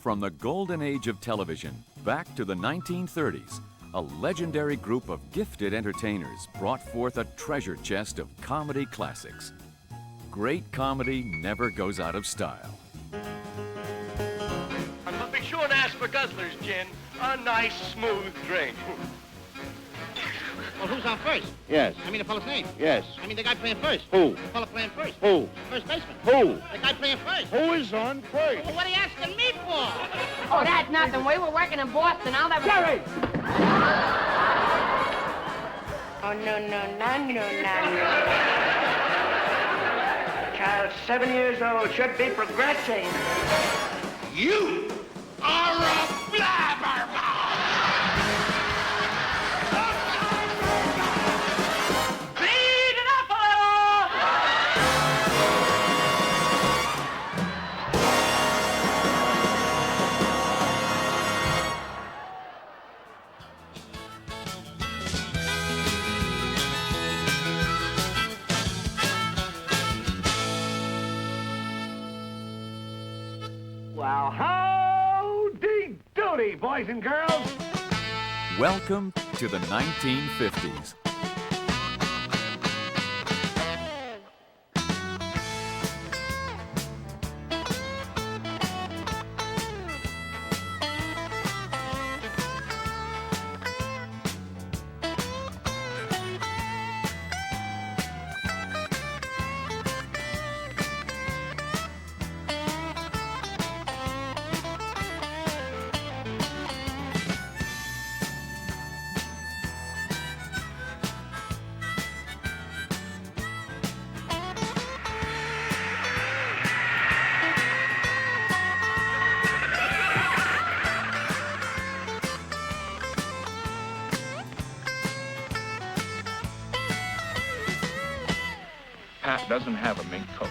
From the golden age of television back to the 1930s, a legendary group of gifted entertainers brought forth a treasure chest of comedy classics. Great comedy never goes out of style. But be sure and ask for Guzzler's gin, a nice smooth drink. Well, who's on first? Yes. I mean the fellow's name? Yes. I mean the guy playing first. Who? The fellow playing first. Who? First baseman. Who? The guy playing first. Who is on first? Well, what are you asking me for? Oh, that's nothing. We were working in Boston. All that... Jerry! Oh, no. Child 7 years old should be progressing. You are a blabbermouth! Speed it up a little! Well, howdy doody, boys and girls. Welcome to the 1950s. Pat doesn't have a mink coat,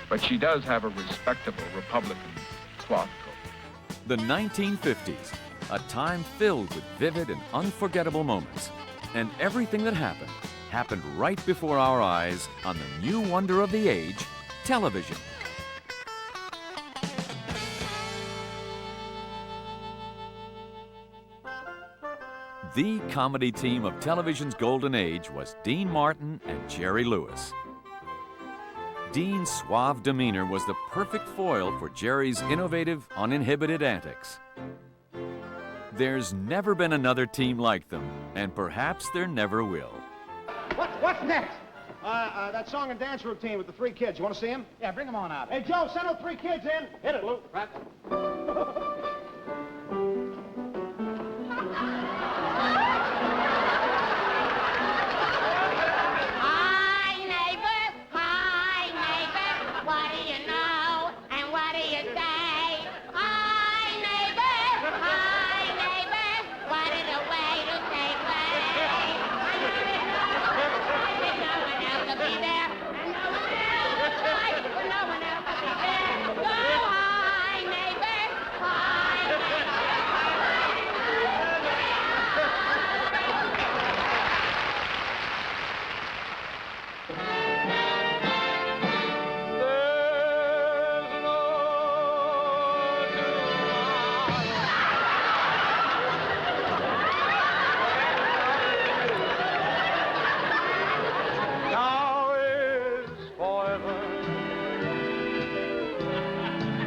but she does have a respectable Republican cloth coat. The 1950s, a time filled with vivid and unforgettable moments. And everything that happened right before our eyes on the new wonder of the age, television. The comedy team of television's golden age was Dean Martin and Jerry Lewis. Dean's suave demeanor was the perfect foil for Jerry's innovative, uninhibited antics. There's never been another team like them, and perhaps there never will. What's next? That song and dance routine with the three kids. You want to see him? Yeah, bring him on out. Hey, Joe, send those three kids in. Hit it, Lou. Right. Hi, neighbor, what do you know? And what do you say? Hi, neighbor, what is a way to say play? No one else will be there, and no one else will be there. Go, hi, neighbor, Now is forever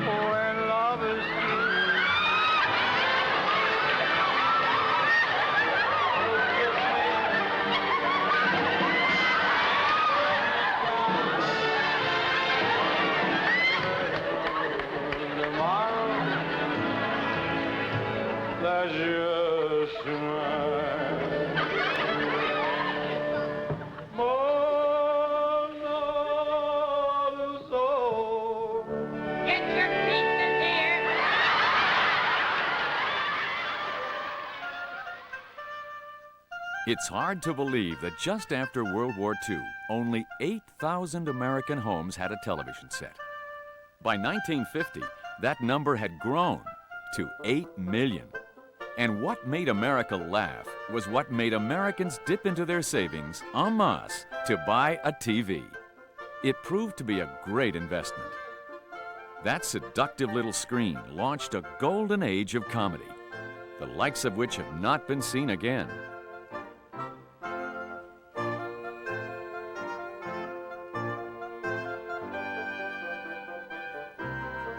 when love is tomorrow. That's just mine. More than so. get your pieces here. It's hard to believe that just after World War II, only 8,000 American homes had a television set. By 1950, that number had grown to 8 million. And what made America laugh was what made Americans dip into their savings en masse to buy a TV. It proved to be a great investment. That seductive little screen launched a golden age of comedy, the likes of which have not been seen again.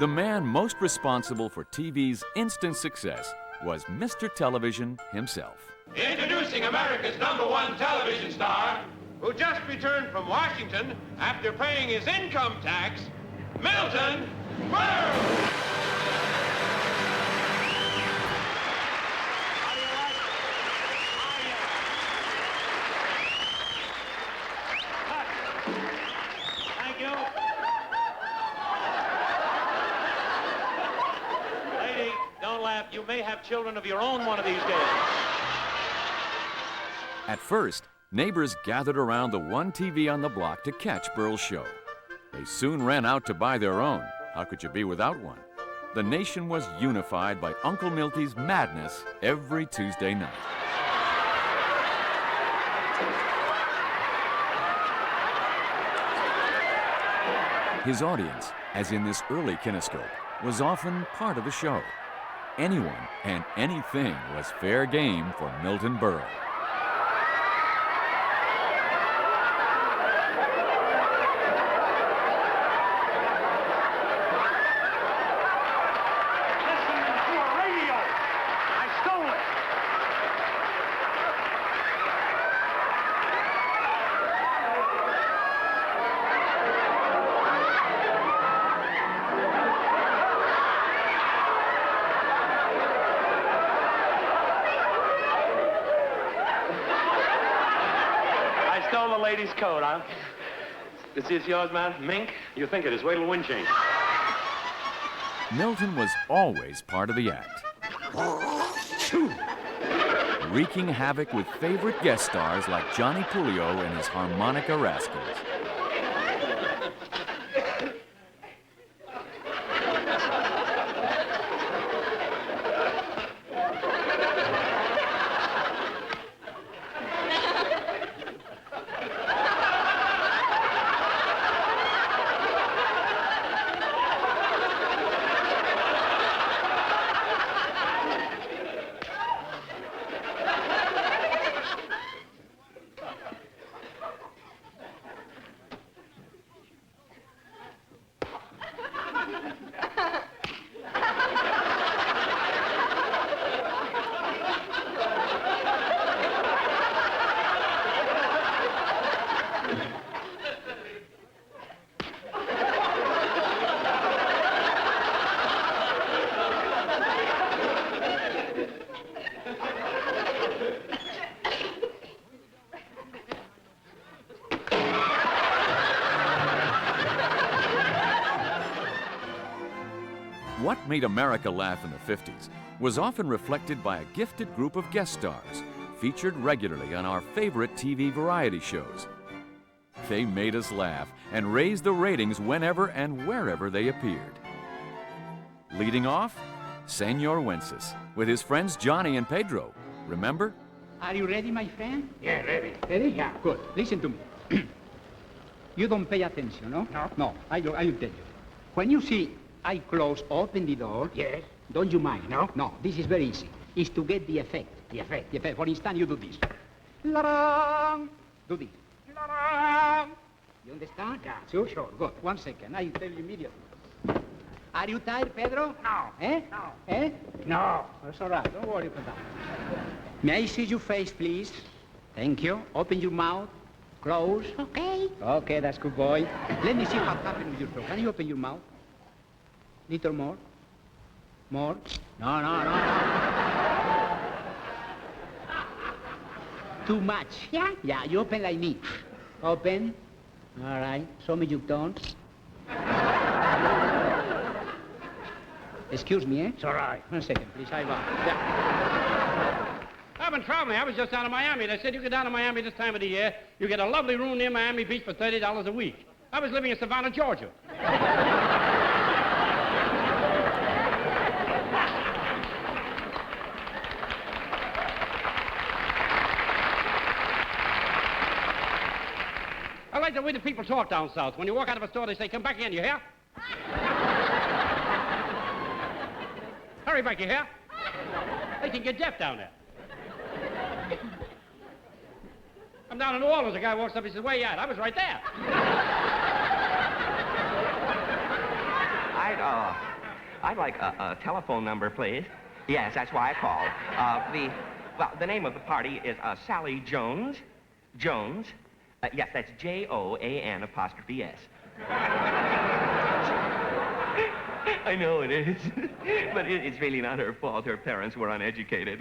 The man most responsible for TV's instant success was Mr. Television himself. Introducing America's #1 television star, who just returned from Washington after paying his income tax, Milton Berle. Thank you. Lady, don't laugh. You may have children of your own one of these days. At first, neighbors gathered around the one TV on the block to catch Berle's show. They soon ran out to buy their own. How could you be without one? The nation was unified by Uncle Milty's madness every Tuesday night. His audience, as in this early kinescope, was often part of the show. Anyone and anything was fair game for Milton Berle. Listen to a radio. I stole it. I stole the lady's coat, huh? Is this yours, man? Mink? You think it is. Wait till wind change. Milton was always part of the act, wreaking havoc with favorite guest stars like Johnny Pulio and his harmonica rascals. What made America laugh in the 50s was often reflected by a gifted group of guest stars featured regularly on our favorite TV variety shows. They made us laugh and raised the ratings whenever and wherever they appeared. Leading off, Senor Wences with his friends Johnny and Pedro. Remember? Are you ready, my friend? Yeah, ready. Ready? Yeah, good. Listen to me. You don't pay attention, no? No. No, I will tell you. When you see I close, open the door. Yes. Don't you mind? No. No, this is very easy. It's to get the effect. The effect. The effect. For instance, you do this. La-dang! Do this. La-dang! You understand? Yeah. Sure? Sure. Good. 1 second. I tell you immediately. Are you tired, Pedro? No. Eh? No. Eh? No. That's all right. Don't worry about that. May I see your face, please? Thank you. Open your mouth. Close. Okay. Okay, that's good, boy. Let me see what happened with your throat. Can you open your mouth? Little more. More. No, no, no, no. Too much. Yeah? Yeah, you open like me. Open. All right. Show me your tongue. Excuse me, eh? It's all right. 1 second, please. Yeah. I've been traveling. I was just down in Miami. They said you get down to Miami this time of the year, you get a lovely room near Miami Beach for $30 a week. I was living in Savannah, Georgia. I like the way the people talk down south. When you walk out of a store, they say, "Come back in, you hear?" hurry back, you hear? They think you're deaf down there. I'm down in New Orleans. A guy walks up, he says, where you at? I was right there. I'd like a telephone number, please. Yes, that's why I called. The name of the party is Sally Jones. Jones. Yes, that's Joan''S. I know it is, but it's really not her fault. Her parents were uneducated.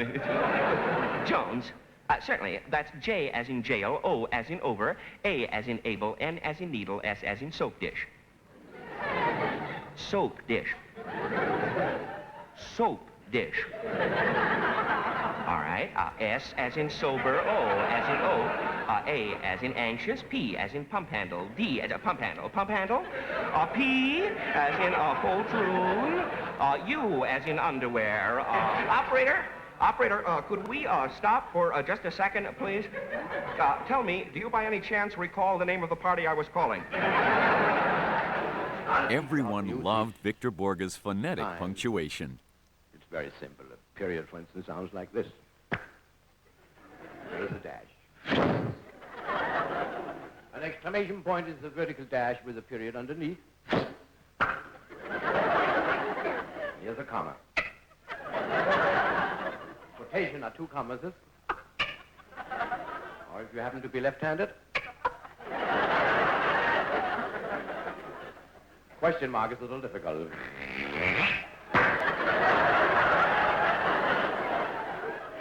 Jones. Certainly. That's J as in jail, O as in over, A as in able, N as in needle, S as in soap dish. Soap dish. Soap dish. All right. S as in sober, O as in O, A as in anxious, P as in pump handle, D as a pump handle, P as in poltroon, U as in underwear. Operator, could we stop for just a second, please? Tell me, do you by any chance recall the name of the party I was calling? Everyone loved Victor Borge's phonetic punctuation. It's very simple. A period, for instance, sounds like this. There is a dash. An exclamation point is the vertical dash with a period underneath. Here's a comma. Quotation are two commas. Or if you happen to be left-handed. Question mark is a little difficult.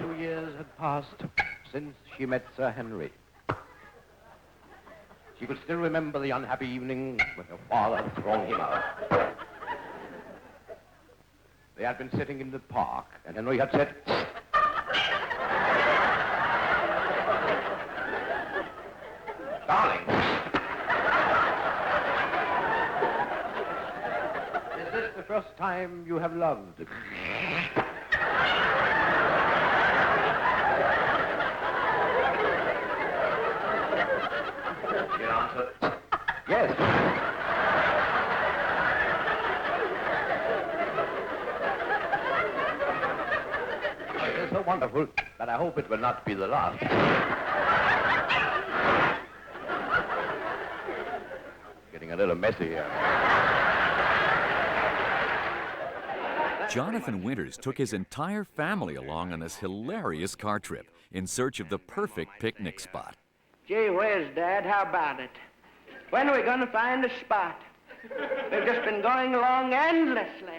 2 years had passed since she met Sir Henry. She could still remember the unhappy evening when her father had thrown him out. They had been sitting in the park, and Henry had said, "Darling, is this the first time you have loved?" She answered, "Yes." It is so wonderful that I hope it will not be the last. Getting a little messy here. Jonathan Winters took his entire family along on this hilarious car trip in search of the perfect picnic spot. Gee whiz, Dad, how about it? When are we going to find a spot? We've just been going along endlessly.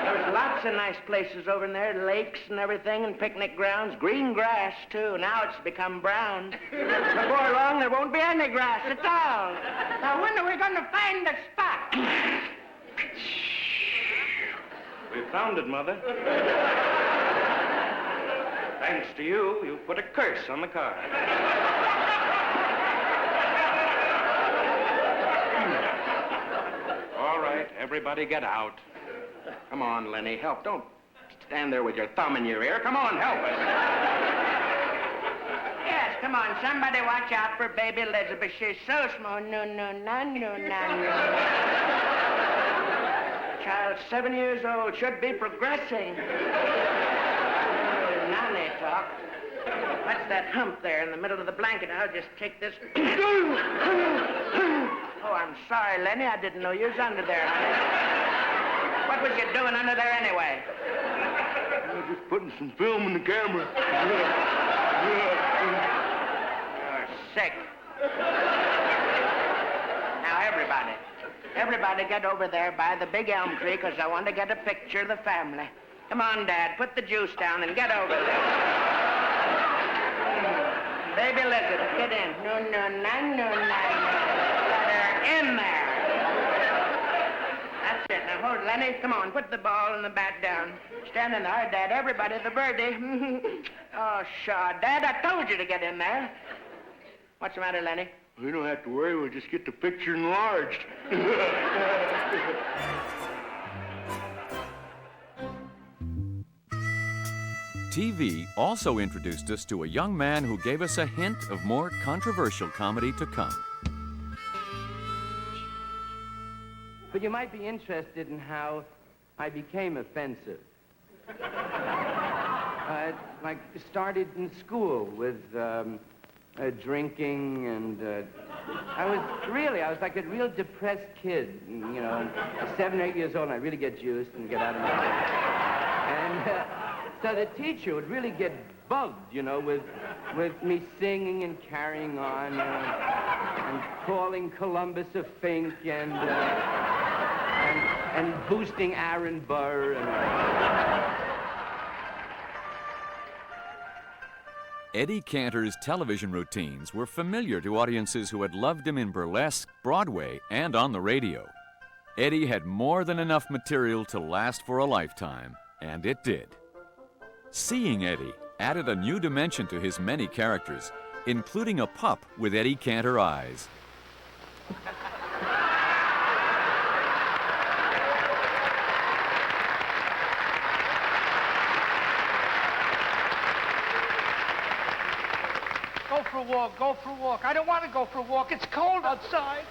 There's lots of nice places over in there, lakes and everything, and picnic grounds, green grass, too. Now it's become brown. Before long, there won't be any grass at all. Now, when are we going to find the spot? We found it, Mother. Thanks to you, you put a curse on the car. All right, everybody get out. Come on, Lenny, help. Don't stand there with your thumb in your ear. Come on, help us. Yes, come on, somebody watch out for baby Elizabeth. She's so small. No. Child's 7 years old, should be progressing. Nanny talk. What's that hump there in the middle of the blanket? I'll just take this. Oh, I'm sorry, Lenny. I didn't know you was under there, honey. What was you doing under there anyway? I was just putting some film in the camera. You're sick. Now, everybody get over there by the big elm tree, because I want to get a picture of the family. Come on, Dad, put the juice down and get over there. Baby Elizabeth, get in. No. Let her in there. That's it. Now, hold, Lenny. Come on, put the ball and the bat down. Stand in there, Dad. Everybody, the birdie. Oh, sure. Dad, I told you to get in there. What's the matter, Lenny? We don't have to worry. We'll just get the picture enlarged. TV also introduced us to a young man who gave us a hint of more controversial comedy to come. But you might be interested in how I became offensive. Like, started in school with drinking, and I was like a real depressed kid, you know, and 7 or 8 years old, and I'd really get juiced and get out of my head. And so the teacher would really get bugged, you know, with me singing and carrying on, and calling Columbus a fink, and boosting Aaron Burr, and... Eddie Cantor's television routines were familiar to audiences who had loved him in burlesque, Broadway, and on the radio. Eddie had more than enough material to last for a lifetime, and it did. Seeing Eddie added a new dimension to his many characters, including a pup with Eddie Cantor eyes. Go for a walk. I don't want to go for a walk. It's cold outside.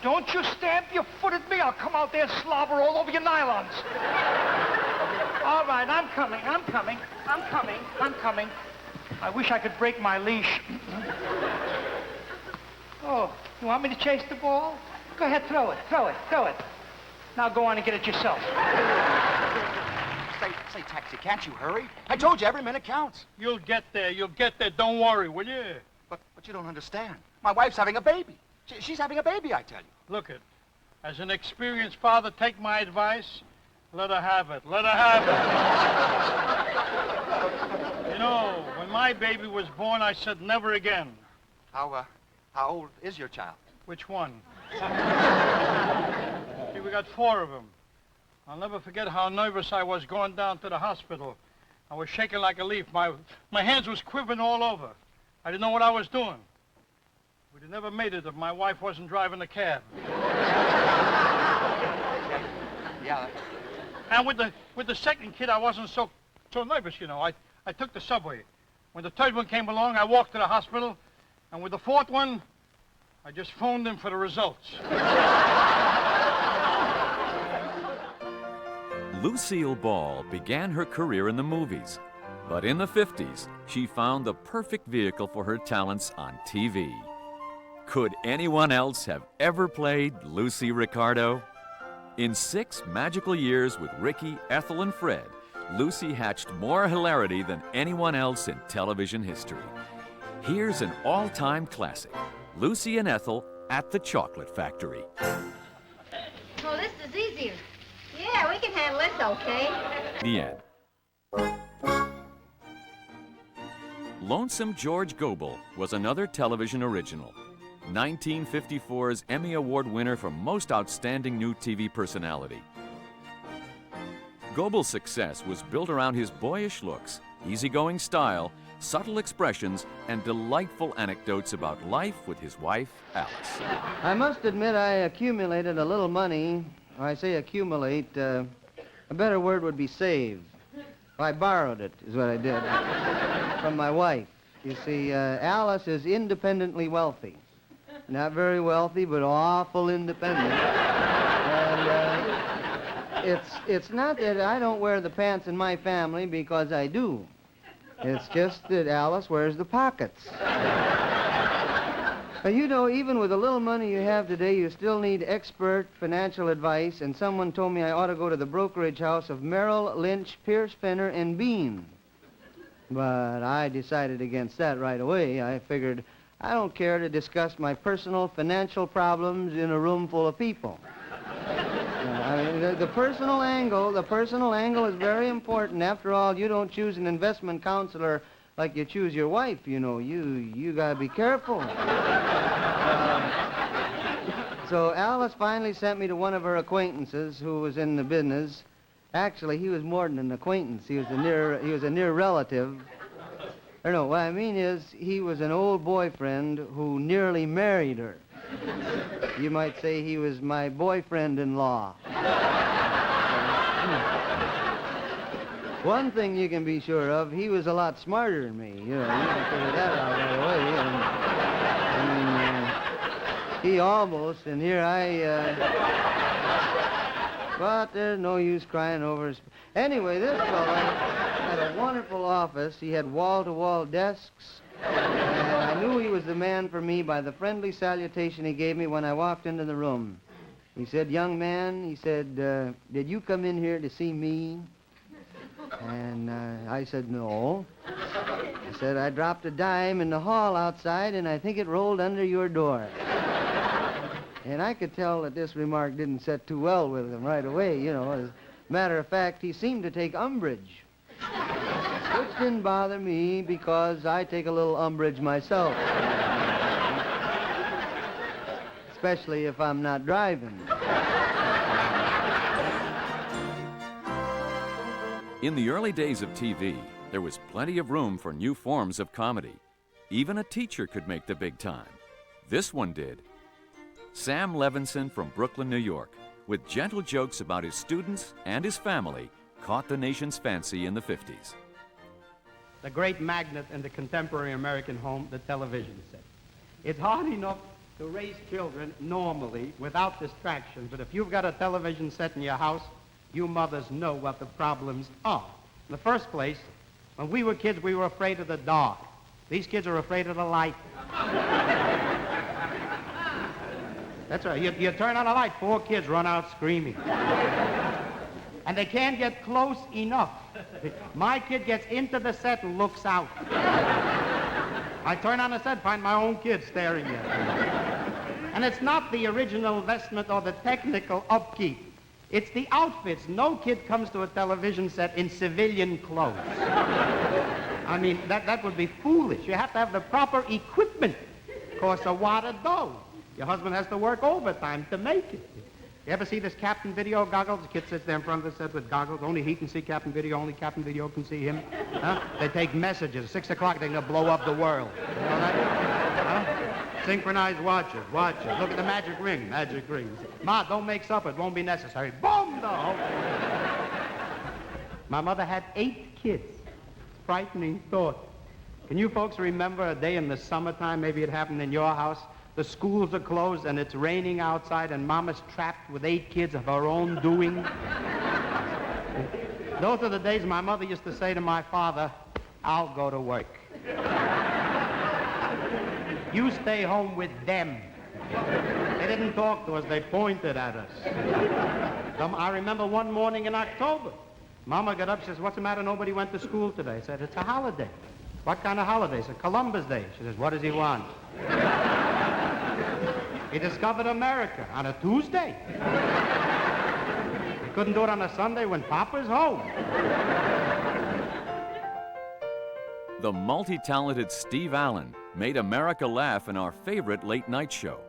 Don't you stamp your foot at me. I'll come out there and slobber all over your nylons. All right, I'm coming. I wish I could break my leash. Oh, you want me to chase the ball? Go ahead, throw it. Now go on and get it yourself. Say, Taxi, can't you hurry? I told you every minute counts. You'll get there. Don't worry, will you? But you don't understand. My wife's having a baby. She's having a baby, I tell you. Look it. As an experienced father, take my advice. Let her have it. You know, when my baby was born, I said never again. How old is your child? Which one? See, we got 4 of them. I'll never forget how nervous I was going down to the hospital. I was shaking like a leaf. My hands was quivering all over. I didn't know what I was doing. We'd have never made it if my wife wasn't driving the cab. Yeah. And with the second kid, I wasn't so nervous, you know. I took the subway. When the third one came along, I walked to the hospital. And with the 4th one, I just phoned in for the results. Lucille Ball began her career in the movies, but in the 50s, she found the perfect vehicle for her talents on TV. Could anyone else have ever played Lucy Ricardo? In 6 magical years with Ricky, Ethel, and Fred, Lucy hatched more hilarity than anyone else in television history. Here's an all-time classic, Lucy and Ethel at the Chocolate Factory. Oh, this is easier. Yeah, we can handle this, okay? The end. Lonesome George Gobel was another television original. 1954's Emmy Award winner for Most Outstanding New TV Personality. Gobel's success was built around his boyish looks, easygoing style, subtle expressions, and delightful anecdotes about life with his wife, Alice. I must admit I accumulated a little money. I say accumulate, a better word would be save. I borrowed it, is what I did, from my wife. You see, Alice is independently wealthy. Not very wealthy, but awful independent. And it's not that I don't wear the pants in my family, because I do. It's just that Alice wears the pockets. But you know, even with the little money you have today, you still need expert financial advice, and someone told me I ought to go to the brokerage house of Merrill, Lynch, Pierce, Fenner, and Bean. But I decided against that right away. I figured I don't care to discuss my personal financial problems in a room full of people. I mean, the personal angle is very important. After all, you don't choose an investment counselor like you choose your wife, you know. You gotta be careful. So Alice finally sent me to one of her acquaintances who was in the business. Actually, he was more than an acquaintance. He was a near relative. Or no, what I mean is he was an old boyfriend who nearly married her. You might say he was my boyfriend-in-law. One thing you can be sure of, he was a lot smarter than me. You know, you can figure that out right away. And, I mean, he almost, and here But there's no use crying over his... Anyway, this fellow had a wonderful office. He had wall-to-wall desks. And I knew he was the man for me by the friendly salutation he gave me when I walked into the room. He said, "Young man," he said, "did you come in here to see me?" And I said, "No." He said, "I dropped a dime in the hall outside, and I think it rolled under your door." And I could tell that this remark didn't set too well with him right away, you know. As a matter of fact, he seemed to take umbrage. Which didn't bother me because I take a little umbrage myself. Especially if I'm not driving. In the early days of TV, there was plenty of room for new forms of comedy. Even a teacher could make the big time. This one did. Sam Levinson from Brooklyn, New York, with gentle jokes about his students and his family, caught the nation's fancy in the 50s. The great magnet in the contemporary American home, the television set. It's hard enough to raise children normally without distractions, but if you've got a television set in your house, you mothers know what the problems are. In the first place, when we were kids, we were afraid of the dark. These kids are afraid of the light. That's right. You turn on a light, 4 kids run out screaming. And they can't get close enough. My kid gets into the set and looks out. I turn on the set, find my own kid staring at me. And it's not the original investment or the technical upkeep. It's the outfits. No kid comes to a television set in civilian clothes. I mean, that would be foolish. You have to have the proper equipment. Costs a wad of dough. Your husband has to work overtime to make it. You ever see this Captain Video goggles? The kid sits there in front of the set with goggles. Only he can see Captain Video. Only Captain Video can see him. Huh? They take messages. At 6 o'clock, they're going to blow up the world. You know that? Huh? Synchronized watches. Look at the magic ring. Ma, don't make supper. It won't be necessary. Boom! The whole My mother had 8 kids. Frightening thought. Can you folks remember a day in the summertime, maybe it happened in your house? The schools are closed and it's raining outside and Mama's trapped with 8 kids of her own doing. Those are the days my mother used to say to my father, "I'll go to work. You stay home with them." They didn't talk to us, they pointed at us. I remember one morning in October, Mama got up, she says, "What's the matter? Nobody went to school today." I said, "It's a holiday." "What kind of holiday?" I said, "Columbus Day." She says, "What does he want?" He discovered America on a Tuesday. He couldn't do it on a Sunday when Papa's home. The multi-talented Steve Allen made America laugh in our favorite late-night show.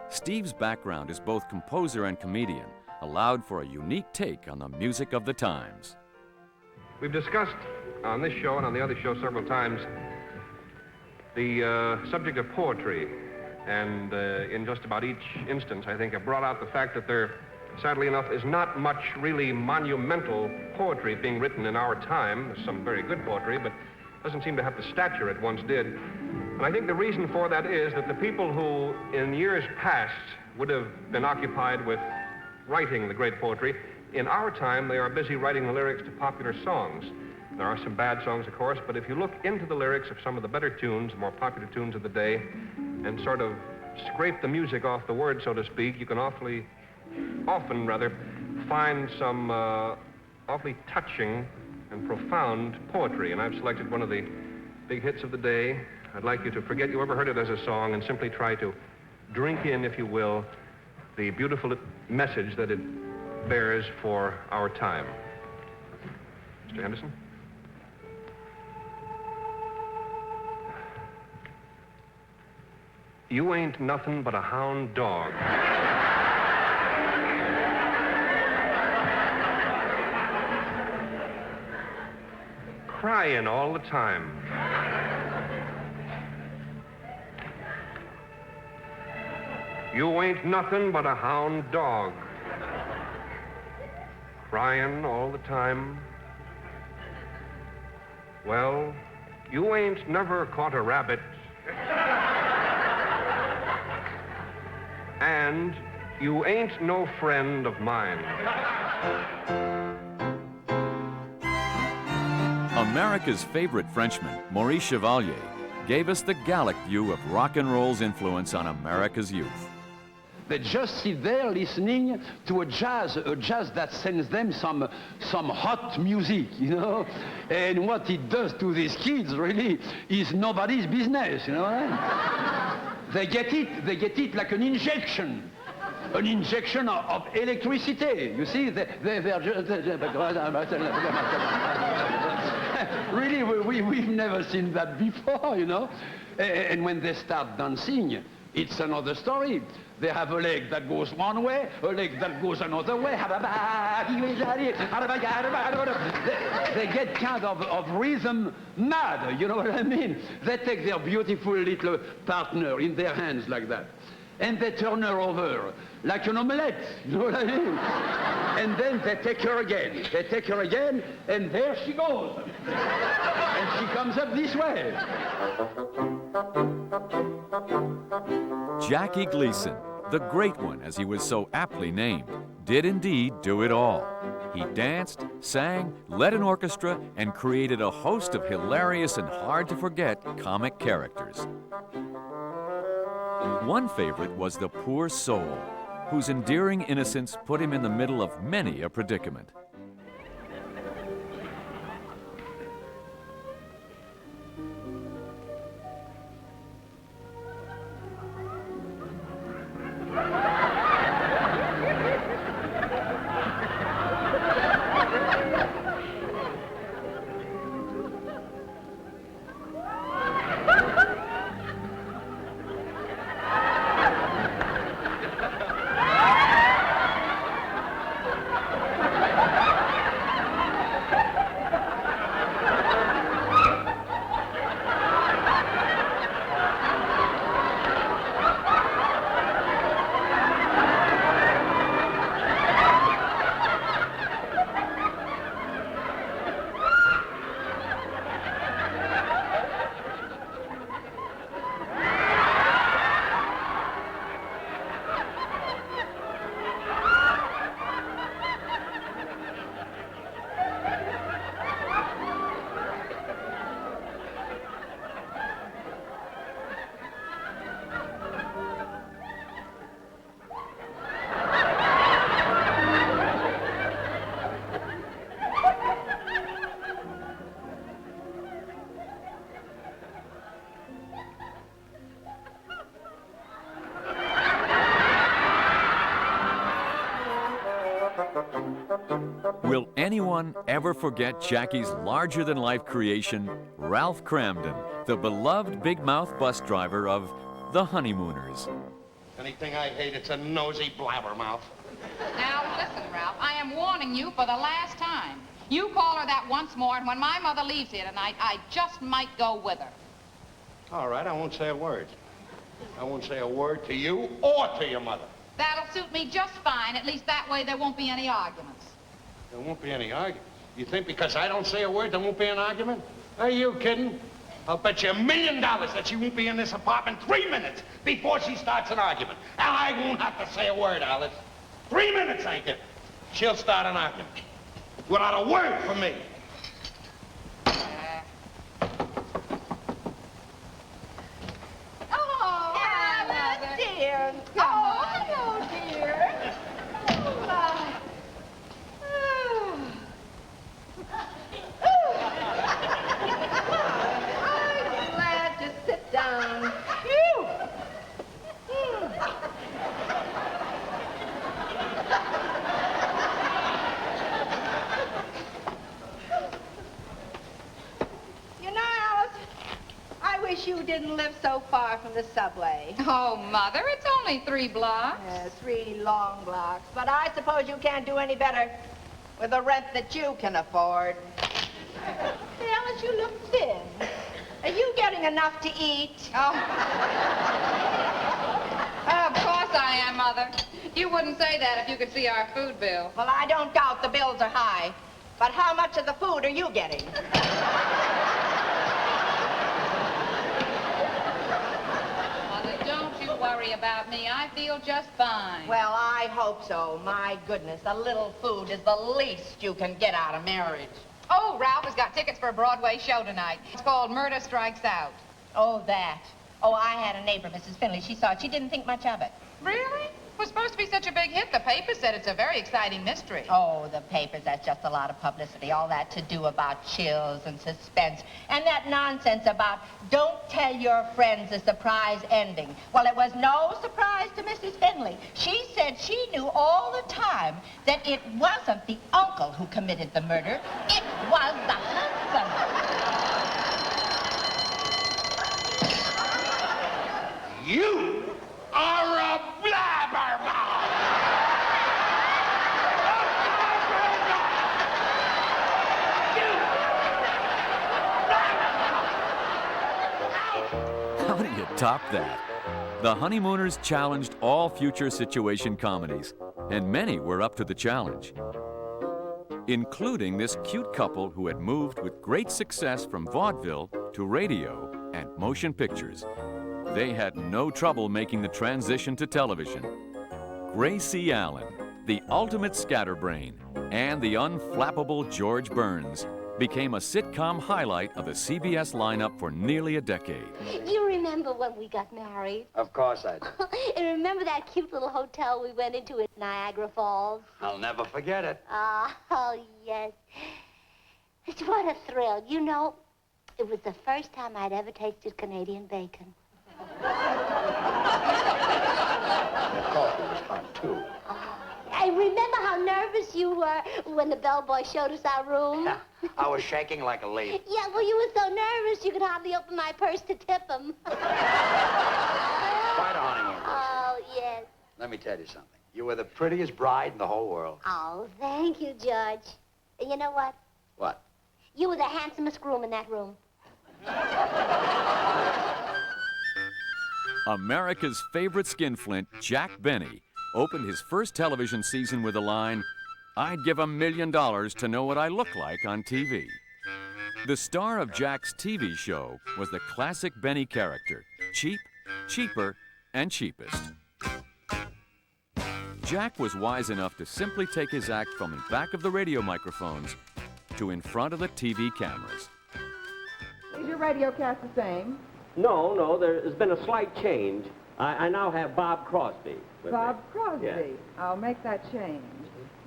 Steve's background as both composer and comedian allowed for a unique take on the music of the times. We've discussed on this show and on the other show several times the subject of poetry. And in just about each instance, I think, I've brought out the fact that there, sadly enough, is not much really monumental poetry being written in our time. There's some very good poetry, but doesn't seem to have the stature it once did. And I think the reason for that is that the people who, in years past, would have been occupied with writing the great poetry, in our time, they are busy writing the lyrics to popular songs. There are some bad songs, of course, but if you look into the lyrics of some of the better tunes, more popular tunes of the day, and sort of scrape the music off the words, so to speak, you can often find some awfully touching and profound poetry. And I've selected one of the big hits of the day. I'd like you to forget you ever heard it as a song and simply try to drink in, if you will, the beautiful message that it bears for our time. Mr. Henderson? You ain't nothing but a hound dog. Crying all the time. You ain't nothing but a hound dog. Crying all the time. Well, you ain't never caught a rabbit. And You ain't no friend of mine. America's favorite Frenchman, Maurice Chevalier, gave us the Gallic view of rock and roll's influence on America's youth. They just sit there listening to a jazz that sends them some hot music, you know? And what it does to these kids, really, is nobody's business, you know? They get it like an injection of electricity. You see, they're just... Really, we've never seen that before, you know? And when they start dancing, it's another story. They have a leg that goes one way, a leg that goes another way. They get kind of rhythm mad, you know what I mean? They take their beautiful little partner in their hands like that, and they turn her over like an omelette, you know what I mean? And then they take her again, and there she goes. And she comes up this way. Jackie Gleason, the Great One, as he was so aptly named, did indeed do it all. He danced, sang, led an orchestra, and created a host of hilarious and hard-to-forget comic characters. One favorite was the poor soul, whose endearing innocence put him in the middle of many a predicament. Will anyone ever forget Jackie's larger-than-life creation, Ralph Cramden, the beloved big-mouth bus driver of The Honeymooners? Anything I hate, it's a nosy blabbermouth. Now, listen, Ralph, I am warning you for the last time. You call her that once more, and when my mother leaves here tonight, I just might go with her. All right, I won't say a word. I won't say a word to you or to your mother. That'll suit me just fine. At least that way there won't be any arguments. There won't be any argument. You think because I don't say a word, there won't be an argument? Are you kidding? I'll bet you $1 million that she won't be in this apartment 3 minutes before she starts an argument. And I won't have to say a word, Alice. 3 minutes, I give. She'll start an argument. Without a word from me. Oh, Alice, dear. Oh, hello, dear. I'm glad to sit down. Phew. You know, Alice, I wish you didn't live so far from the subway. Oh, Mother, it's only 3 blocks. 3 long blocks. But I suppose you can't do any better with the rent that you can afford. Hey, Alice, you look thin. Are you getting enough to eat? Oh. Of course I am, Mother. You wouldn't say that if you could see our food bill. Well, I don't doubt the bills are high. But how much of the food are you getting? Mother, don't you worry worry about me. I feel just fine. Well, I hope so. My goodness, a little food is the least you can get out of marriage. Oh, Ralph has got tickets for a Broadway show tonight. It's called Murder Strikes Out. Oh, that. Oh, I had a neighbor, Mrs. Finley. She saw it. She didn't think much of it. Really? It was supposed to be such a big hit. The paper said it's a very exciting mystery. Oh, the papers, that's just a lot of publicity. All that to do about chills and suspense. And that nonsense about don't tell your friends the surprise ending. Well, it was no surprise to Mrs. Finley. She said she knew all the time that it wasn't the uncle who committed the murder. It was the husband. You are a blabbermouth! How do you top that? The Honeymooners challenged all future situation comedies, and many were up to the challenge, including this cute couple who had moved with great success from vaudeville to radio and motion pictures. They had no trouble making the transition to television. Gracie Allen, the ultimate scatterbrain, and the unflappable George Burns became a sitcom highlight of the CBS lineup for nearly a decade. You remember when we got married? Of course I do. And remember that cute little hotel we went into at Niagara Falls? I'll never forget it. Oh, yes. What a thrill. You know, it was the first time I'd ever tasted Canadian bacon. The coffee was hot, too. I remember how nervous you were when the bellboy showed us our room. Yeah, I was shaking like a leaf. Yeah, well, you were so nervous you could hardly open my purse to tip him. Quite a honeymoon. Oh, yes. Let me tell you something. You were the prettiest bride in the whole world. Oh, thank you, George. And you know what? What? You were the handsomest groom in that room. America's favorite skinflint, Jack Benny, opened his first television season with the line, "I'd give $1 million to know what I look like on TV." The star of Jack's TV show was the classic Benny character, cheap, cheaper, and cheapest. Jack was wise enough to simply take his act from in back of the radio microphones to in front of the TV cameras. Is your radio cast the same? No, there's been a slight change. I now have Bob Crosby with Bob me. Crosby. Yes. I'll make that change.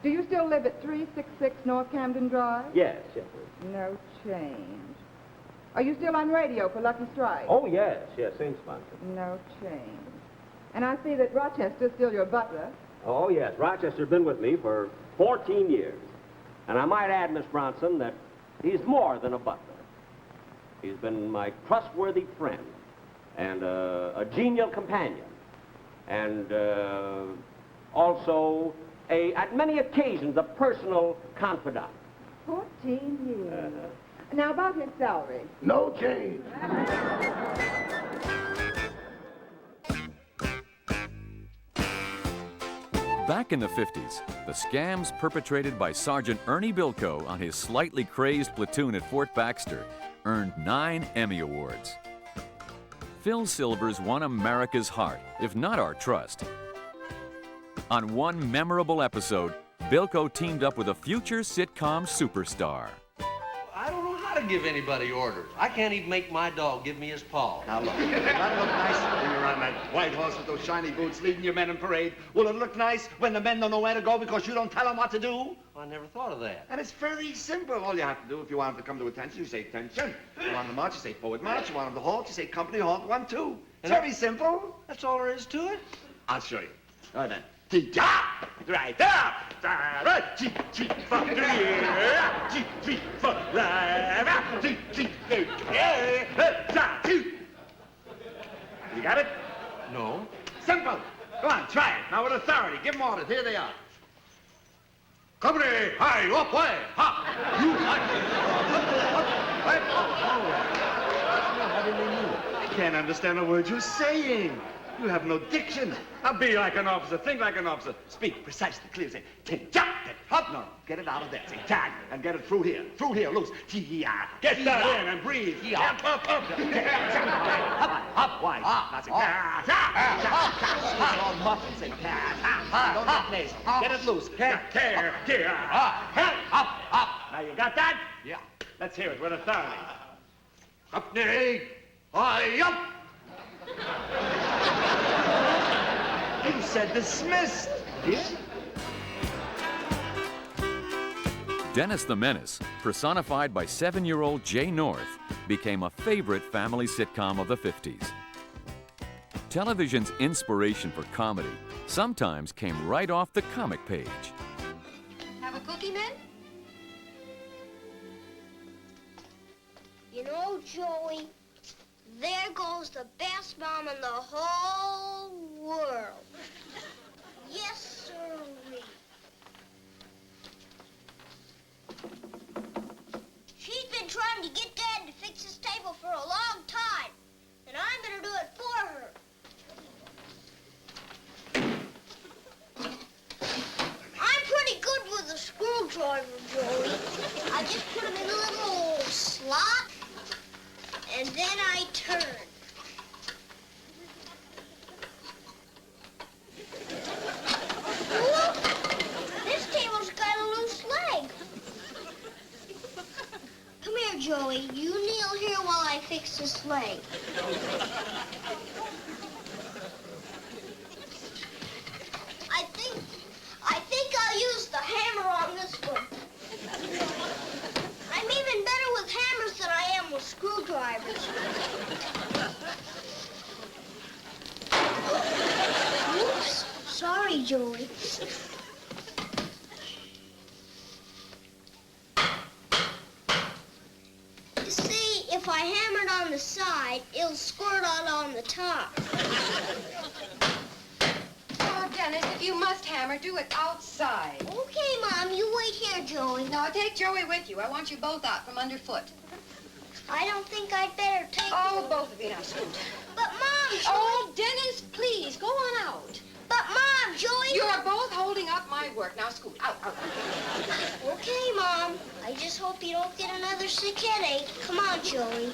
Do you still live at 366 North Camden Drive? Yes. No change. Are you still on radio for Lucky Strike? Oh, yes, same sponsor. No change. And I see that Rochester's still your butler. Oh, yes, Rochester's been with me for 14 years. And I might add, Miss Bronson, that he's more than a butler. He's been my trustworthy friend and a genial companion and also, at many occasions, a personal confidant. 14 years. Now, about his salary. No change. Back in the 50s, the scams perpetrated by Sergeant Ernie Bilko on his slightly crazed platoon at Fort Baxter earned 9 Emmy Awards. Phil Silvers won America's heart, if not our trust. On one memorable episode, Bilko teamed up with a future sitcom superstar. I don't know how to give anybody orders. I can't even make my dog give me his paw. Now look, will that look nice when you're on that white horse with those shiny boots leading your men in parade? Will it look nice when the men don't know where to go because you don't tell them what to do? I never thought of that. And it's very simple. All you have to do, if you want them to come to attention, you say attention. You want them to march, you say forward march. You want them to halt, you say company halt 1, 2. It's very simple. That's all there is to it? I'll show you. All right then. T-top, right up, right, G, for G, for right, G, You got it? No. Simple. Go on, try it. Now with authority. Give them orders. Here they are. Company, high, up, way, hop. You, How did they know it? I can't understand a word you're saying. You have no diction. Now be like an officer. Think like an officer. Speak precisely, clear. Say, jump, up. No, get it out of there. Say, tag, and get it through here. Through here, loose. Get that in and breathe. Up. Up, wide. Now say, all muffled. Say, don't get lazy. Get it loose. Up. Now you got that? Yeah. Let's hear it with authority. Up, nay. Up. You said dismissed. Yeah? Dennis the Menace, personified by 7-year-old Jay North, became a favorite family sitcom of the 50s. Television's inspiration for comedy sometimes came right off the comic page. Have a cookie, man? You know, Joey, there goes the best mom in the whole world. Yes, sirree. She's been trying to get Dad to fix his table for a long time, and I'm gonna do it for her. I'm pretty good with a screwdriver, Joey. I just put him in a little slot, and then I turn. Whoop! This table's got a loose leg. Come here, Joey. You kneel here while I fix this leg. I think I'll use the hammer on this one. I'm even better with hammers than I am with screwdrivers. Oops. Sorry, Joey. You see, if I hammer it on the side, it'll squirt out on the top. Oh, Dennis, if you must hammer, do it outside. Okay, Mom, you wait here, Joey. No, take Joey with you. I want you both out from underfoot. I don't think I'd better take Oh, both of you now, scoot. But, Mom, Joey... Oh, Dennis, please, go on out. But, Mom, Joey... You're both holding up my work. Now, scoot. Out. Okay, Mom. I just hope you don't get another sick headache. Come on, Joey.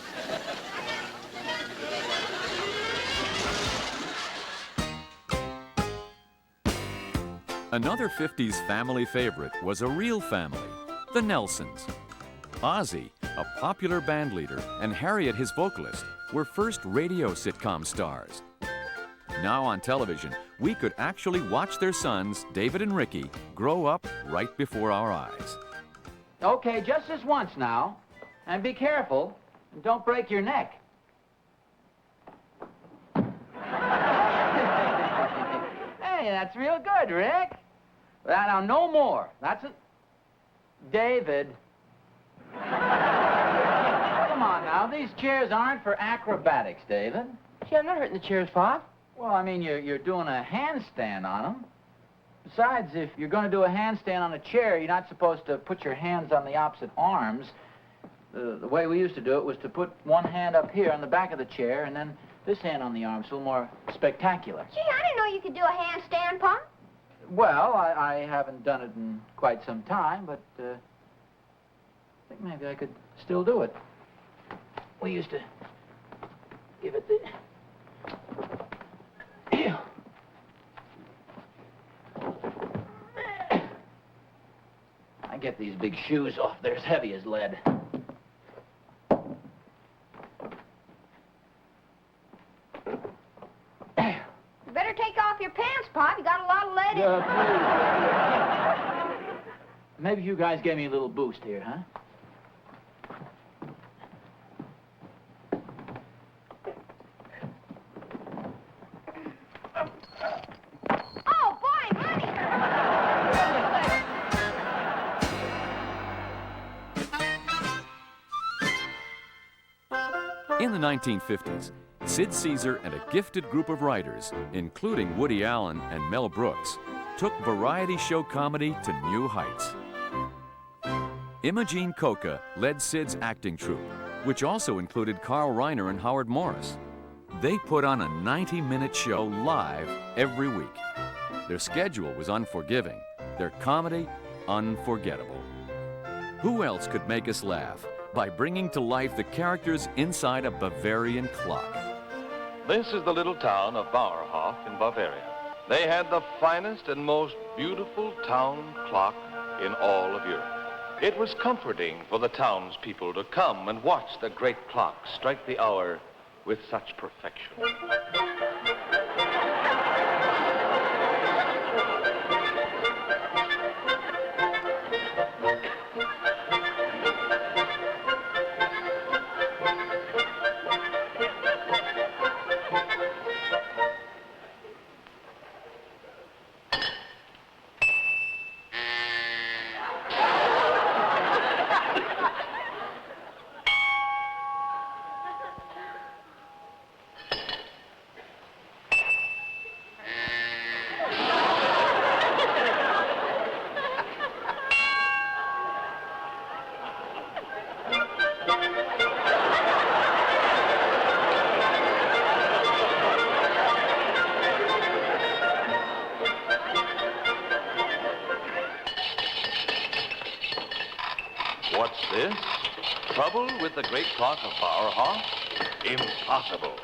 Another 50s family favorite was a real family, the Nelsons. Ozzie, a popular band leader, and Harriet, his vocalist, were first radio sitcom stars. Now on television, we could actually watch their sons, David and Ricky, grow up right before our eyes. Okay, just this once now. And be careful. And don't break your neck. Hey, that's real good, Rick. Now, no more. That's it. David. Come on now. These chairs aren't for acrobatics, David. Gee, I'm not hurting the chairs, Pop. Well, I mean, you're doing a handstand on them. Besides, if you're going to do a handstand on a chair, you're not supposed to put your hands on the opposite arms. The way we used to do it was to put one hand up here on the back of the chair and then this hand on the arm. It's a little more spectacular. Gee, I didn't know you could do a handstand, Pop. Well, I haven't done it in quite some time, but I think maybe I could still do it. We used to give it the... I get these big shoes off. They're as heavy as lead. You better take off your pants, Pop. You got a lot of lead in Please. Maybe you guys gave me a little boost here, huh? Oh, boy, money! In the 1950s, Sid Caesar and a gifted group of writers, including Woody Allen and Mel Brooks, took variety show comedy to new heights. Imogene Coca led Sid's acting troupe, which also included Carl Reiner and Howard Morris. They put on a 90-minute show live every week. Their schedule was unforgiving, their comedy unforgettable. Who else could make us laugh by bringing to life the characters inside a Bavarian clock? This is the little town of Bauerhof in Bavaria. They had the finest and most beautiful town clock in all of Europe. It was comforting for the townspeople to come and watch the great clock strike the hour with such perfection. What's this? Trouble with the great clock of Bauerhof? Impossible.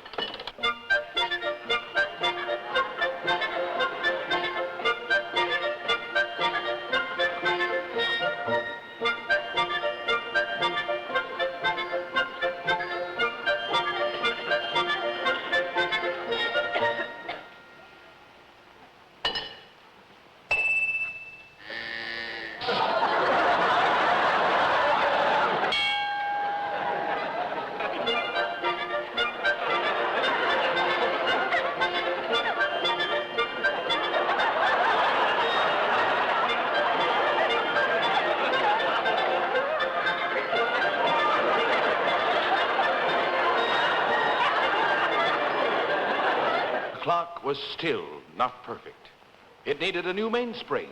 The clock was still not perfect. It needed a new mainspring.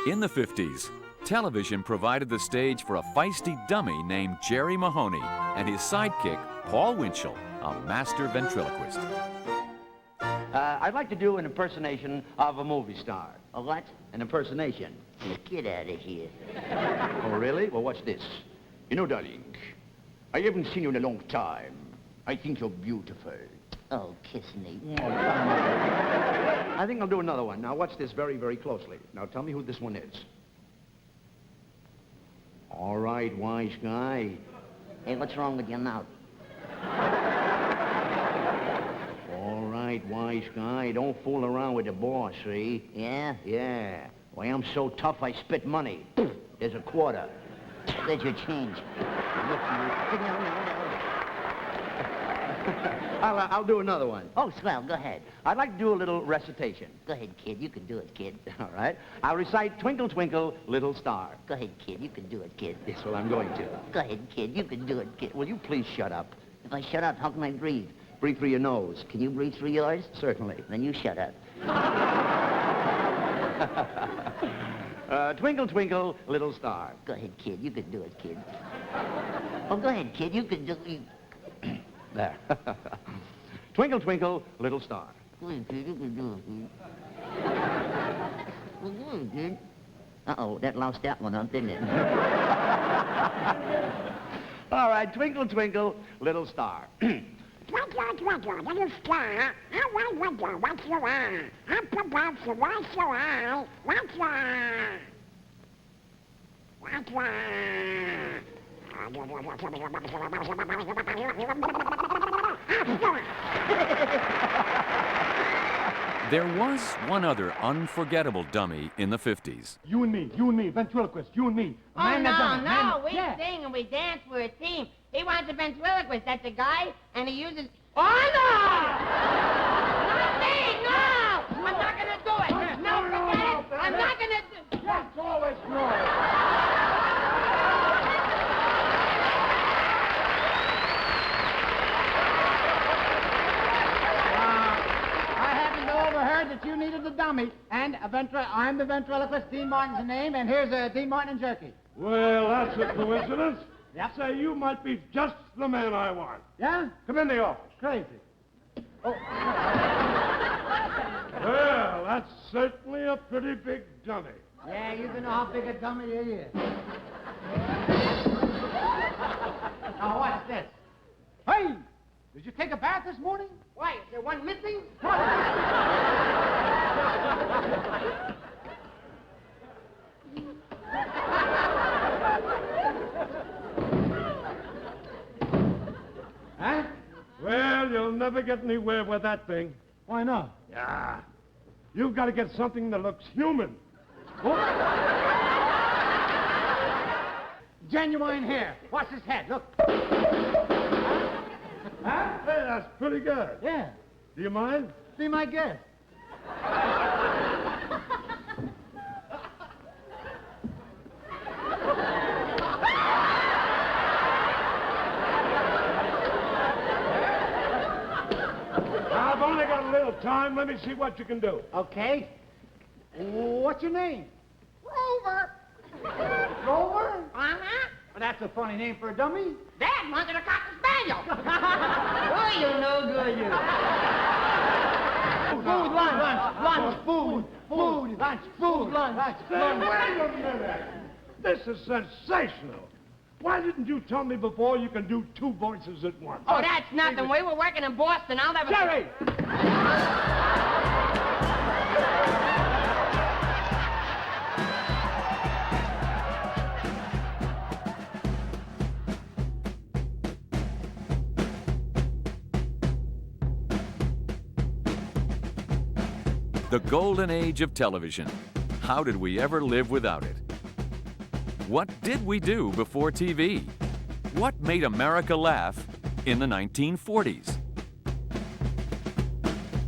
In the 50s, television provided the stage for a feisty dummy named Jerry Mahoney and his sidekick, Paul Winchell, a master ventriloquist. I'd like to do an impersonation of a movie star. A what? An impersonation. Get out of here. Oh, really? Well, watch this. You know, darling, I haven't seen you in a long time. I think you're beautiful. Oh, kiss me. I think I'll do another one. Now, watch this very, very closely. Now, tell me who this one is. All right, wise guy. Hey, what's wrong with your mouth? All right, wise guy. Don't fool around with the boss, see? Yeah? Yeah. Why, I'm so tough I spit money. There's a quarter. There's your change. I'll do another one. Oh, swell, go ahead. I'd like to do a little recitation. Go ahead, kid. You can do it, kid. All right. I'll recite Twinkle, Twinkle, Little Star. Go ahead, kid. You can do it, kid. Yes, well, I'm going to. Go ahead, kid. You can do it, kid. Will you please shut up? If I shut up, how can I breathe? Breathe through your nose. Can you breathe through yours? Certainly. Then you shut up. Twinkle, Twinkle, Little Star. Go ahead, kid. You can do it, kid. Oh, go ahead, kid. You can do it. There. Twinkle, Twinkle, Little Star. Go ahead, kid. You can do it, kid. Well, go ahead, kid. Uh-oh, that lost that one up, didn't it? All right, Twinkle, Twinkle, Little Star. Twinkle, twinkle, little star, I wonder what you are. Up above the white your eye, what you are. What you are. There was one other unforgettable dummy in the 50s. You and me, ventriloquist, you and me. Oh, no, we sing and we dance for a team. He wants a ventriloquist, that's a guy, and he uses... Oh, no! Not me, no! I'm not gonna do it! No, forget it! I'm not gonna do... What's all this noise? Overheard that you needed a dummy, and I'm the ventriloquist, Dean Martin's the name, and here's a Dean Martin and jerky. Well, that's a coincidence. Yep. Say, you might be just the man I want. Yeah? Come in the office. Crazy. Oh. Well, that's certainly a pretty big dummy. Yeah, you don't know how big a dummy he is. Now, what's this? Hey! Did you take a bath this morning? Why, is there one missing? Huh? Well, you'll never get anywhere with that thing. Why not? Yeah. You've got to get something that looks human. Genuine hair. Watch his head. Look. Huh? Hey, that's pretty good. Yeah. Do you mind? Be my guest. I've only got a little time. Let me see what you can do. Okay. What's your name? Rover. Rover? Uh-huh. Well, that's a funny name for a dummy. Dad wanted a Cocker Spaniel. Oh, you're no good, you. Food, lunch, lunch. Wait a minute. This is sensational. Why didn't you tell me before you can do two voices at once? Oh, that's nothing. We were working in Boston. I'll never... Jerry! The golden age of television. How did we ever live without it? What did we do before TV? What made America laugh in the 1940s?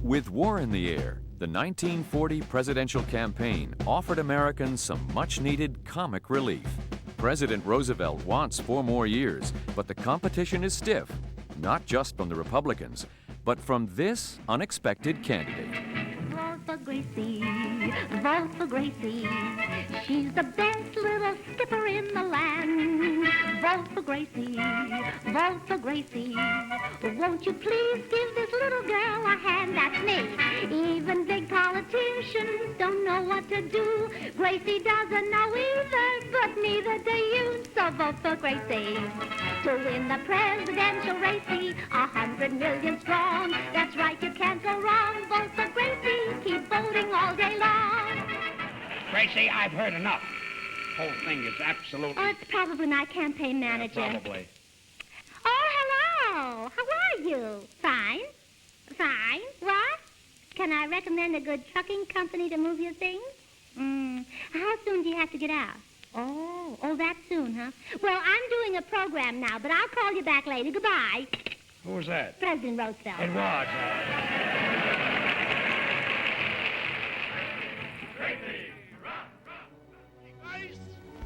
With war in the air, the 1940 presidential campaign offered Americans some much-needed comic relief. President Roosevelt wants 4 more years, but the competition is stiff, not just from the Republicans, but from this unexpected candidate. Vote for Gracie, vote for Gracie. She's the best little skipper in the land. Vote for Gracie, vote for Gracie. Won't you please give this little girl a hand? That's me. Even big politicians don't know what to do. Gracie doesn't know either, but neither do you. So vote for Gracie. To win the presidential race, 100 million strong. That's right, you can't go wrong. Vote for Gracie. Keep voting all day long. Gracie, I've heard enough. Whole thing is absolutely... Oh, it's probably my campaign manager. Probably. Oh, hello. How are you? Fine. Fine. What? Can I recommend a good trucking company to move your things? How soon do you have to get out? Oh, that soon, huh? Well, I'm doing a program now, but I'll call you back later. Goodbye. Who was that? President Roosevelt. It was.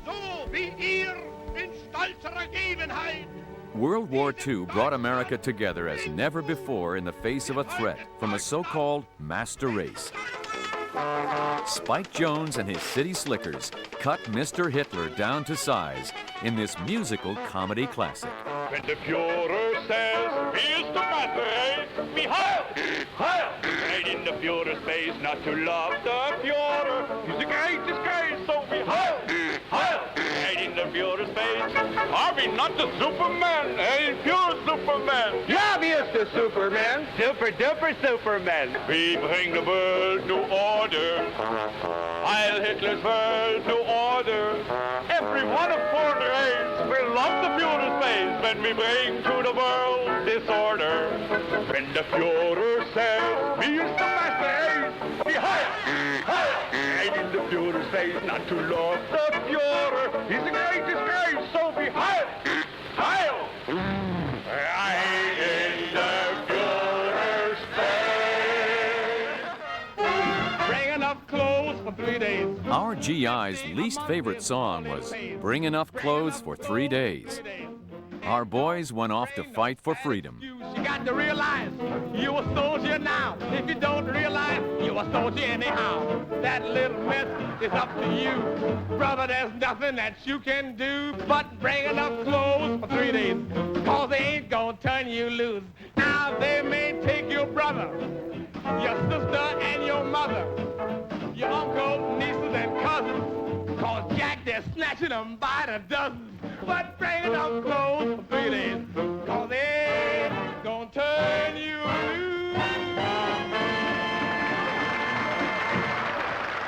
So wie ihr in stolzerer Gegebenheit. World War II brought America together as never before in the face of a threat from a so-called master race. Spike Jones and his city slickers cut Mr. Hitler down to size in this musical comedy classic. When the Führer says, here's the master race, we Heil! Heil! Ain't in the Führer's face not to love the Führer. He's great, so we Heil! Heil! Ain't in the Führer's face. Are we not the Superman? Ain't pure Superman. Yeah, Mr. Superman. Super-duper Superman. We bring the world to order. Heil Hitler's world to order. Every one of 4 days. Fill up the Führer's face when we bring to the world disorder. When the Führer says, "We is the master ace," we hide in the Führer's face not to love the Führer. He's a great disgrace, so we hide in the Führer's face. Bring enough clothes for 3 days. Our GI's least favorite song was Bring Enough Clothes for 3 Days. Our boys went off to fight for freedom. You got to realize you a soldier now. If you don't realize you a soldier anyhow. That little mess is up to you. Brother, there's nothing that you can do but bring enough clothes for 3 days. Cause they ain't gonna turn you loose. Now they may take your brother, your sister and your mother, your uncle, nieces and cousins. Cause Jack, they're snatching them by the dozens. But bring enough clothes for 3 days. Cause they gonna turn you loose.